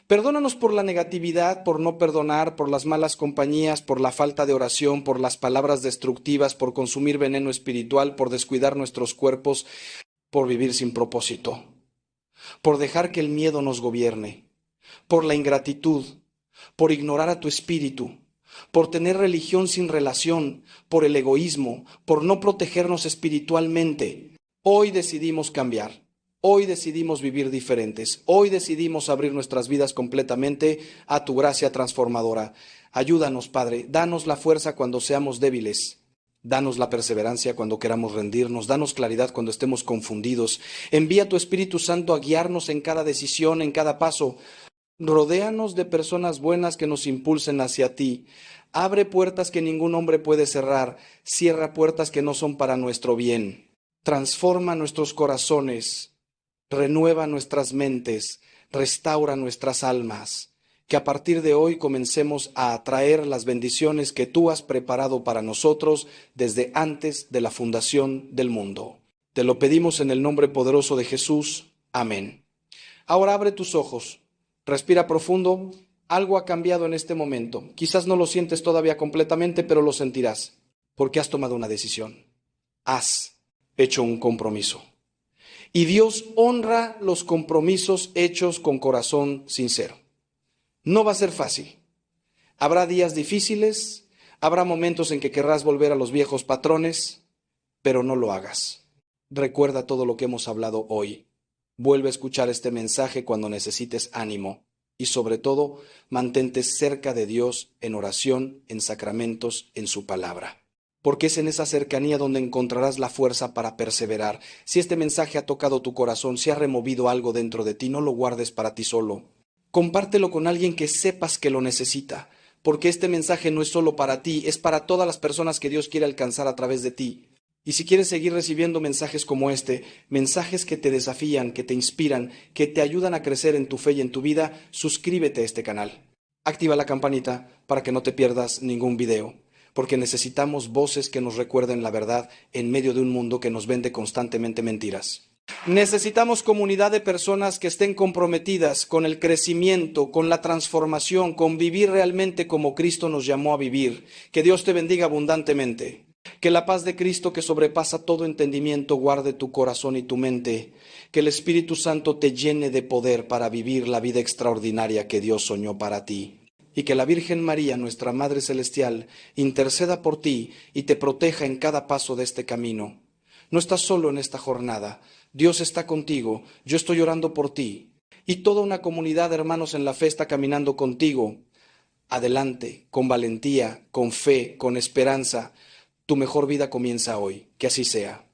Perdónanos por la negatividad, por no perdonar, por las malas compañías, por la falta de oración, por las palabras destructivas, por consumir veneno espiritual, por descuidar nuestros cuerpos, por vivir sin propósito, por dejar que el miedo nos gobierne, por la ingratitud, por ignorar a tu espíritu, por tener religión sin relación, por el egoísmo, por no protegernos espiritualmente. Hoy decidimos cambiar. Hoy decidimos vivir diferentes. Hoy decidimos abrir nuestras vidas completamente a tu gracia transformadora. Ayúdanos, Padre. Danos la fuerza cuando seamos débiles. Danos la perseverancia cuando queramos rendirnos. Danos claridad cuando estemos confundidos. Envía tu Espíritu Santo a guiarnos en cada decisión, en cada paso. Rodéanos de personas buenas que nos impulsen hacia ti. Abre puertas que ningún hombre puede cerrar. Cierra puertas que no son para nuestro bien. Transforma nuestros corazones. Renueva nuestras mentes, restaura nuestras almas, que a partir de hoy comencemos a atraer las bendiciones que tú has preparado para nosotros desde antes de la fundación del mundo. Te lo pedimos en el nombre poderoso de Jesús. Amén. Ahora abre tus ojos, respira profundo. Algo ha cambiado en este momento. Quizás no lo sientes todavía completamente, pero lo sentirás, porque has tomado una decisión. Has hecho un compromiso. Y Dios honra los compromisos hechos con corazón sincero. No va a ser fácil. Habrá días difíciles, habrá momentos en que querrás volver a los viejos patrones, pero no lo hagas. Recuerda todo lo que hemos hablado hoy. Vuelve a escuchar este mensaje cuando necesites ánimo y sobre todo mantente cerca de Dios en oración, en sacramentos, en su palabra. Porque es en esa cercanía donde encontrarás la fuerza para perseverar. Si este mensaje ha tocado tu corazón, si ha removido algo dentro de ti, no lo guardes para ti solo. Compártelo con alguien que sepas que lo necesita, porque este mensaje no es solo para ti, es para todas las personas que Dios quiere alcanzar a través de ti. Y si quieres seguir recibiendo mensajes como este, mensajes que te desafían, que te inspiran, que te ayudan a crecer en tu fe y en tu vida, suscríbete a este canal. Activa la campanita para que no te pierdas ningún video. Porque necesitamos voces que nos recuerden la verdad en medio de un mundo que nos vende constantemente mentiras. Necesitamos comunidad de personas que estén comprometidas con el crecimiento, con la transformación, con vivir realmente como Cristo nos llamó a vivir. Que Dios te bendiga abundantemente. Que la paz de Cristo, que sobrepasa todo entendimiento, guarde tu corazón y tu mente. Que el Espíritu Santo te llene de poder para vivir la vida extraordinaria que Dios soñó para ti. Y que la Virgen María, nuestra Madre Celestial, interceda por ti y te proteja en cada paso de este camino. No estás solo en esta jornada. Dios está contigo. Yo estoy orando por ti. Y toda una comunidad de hermanos en la fe está caminando contigo. Adelante, con valentía, con fe, con esperanza. Tu mejor vida comienza hoy. Que así sea.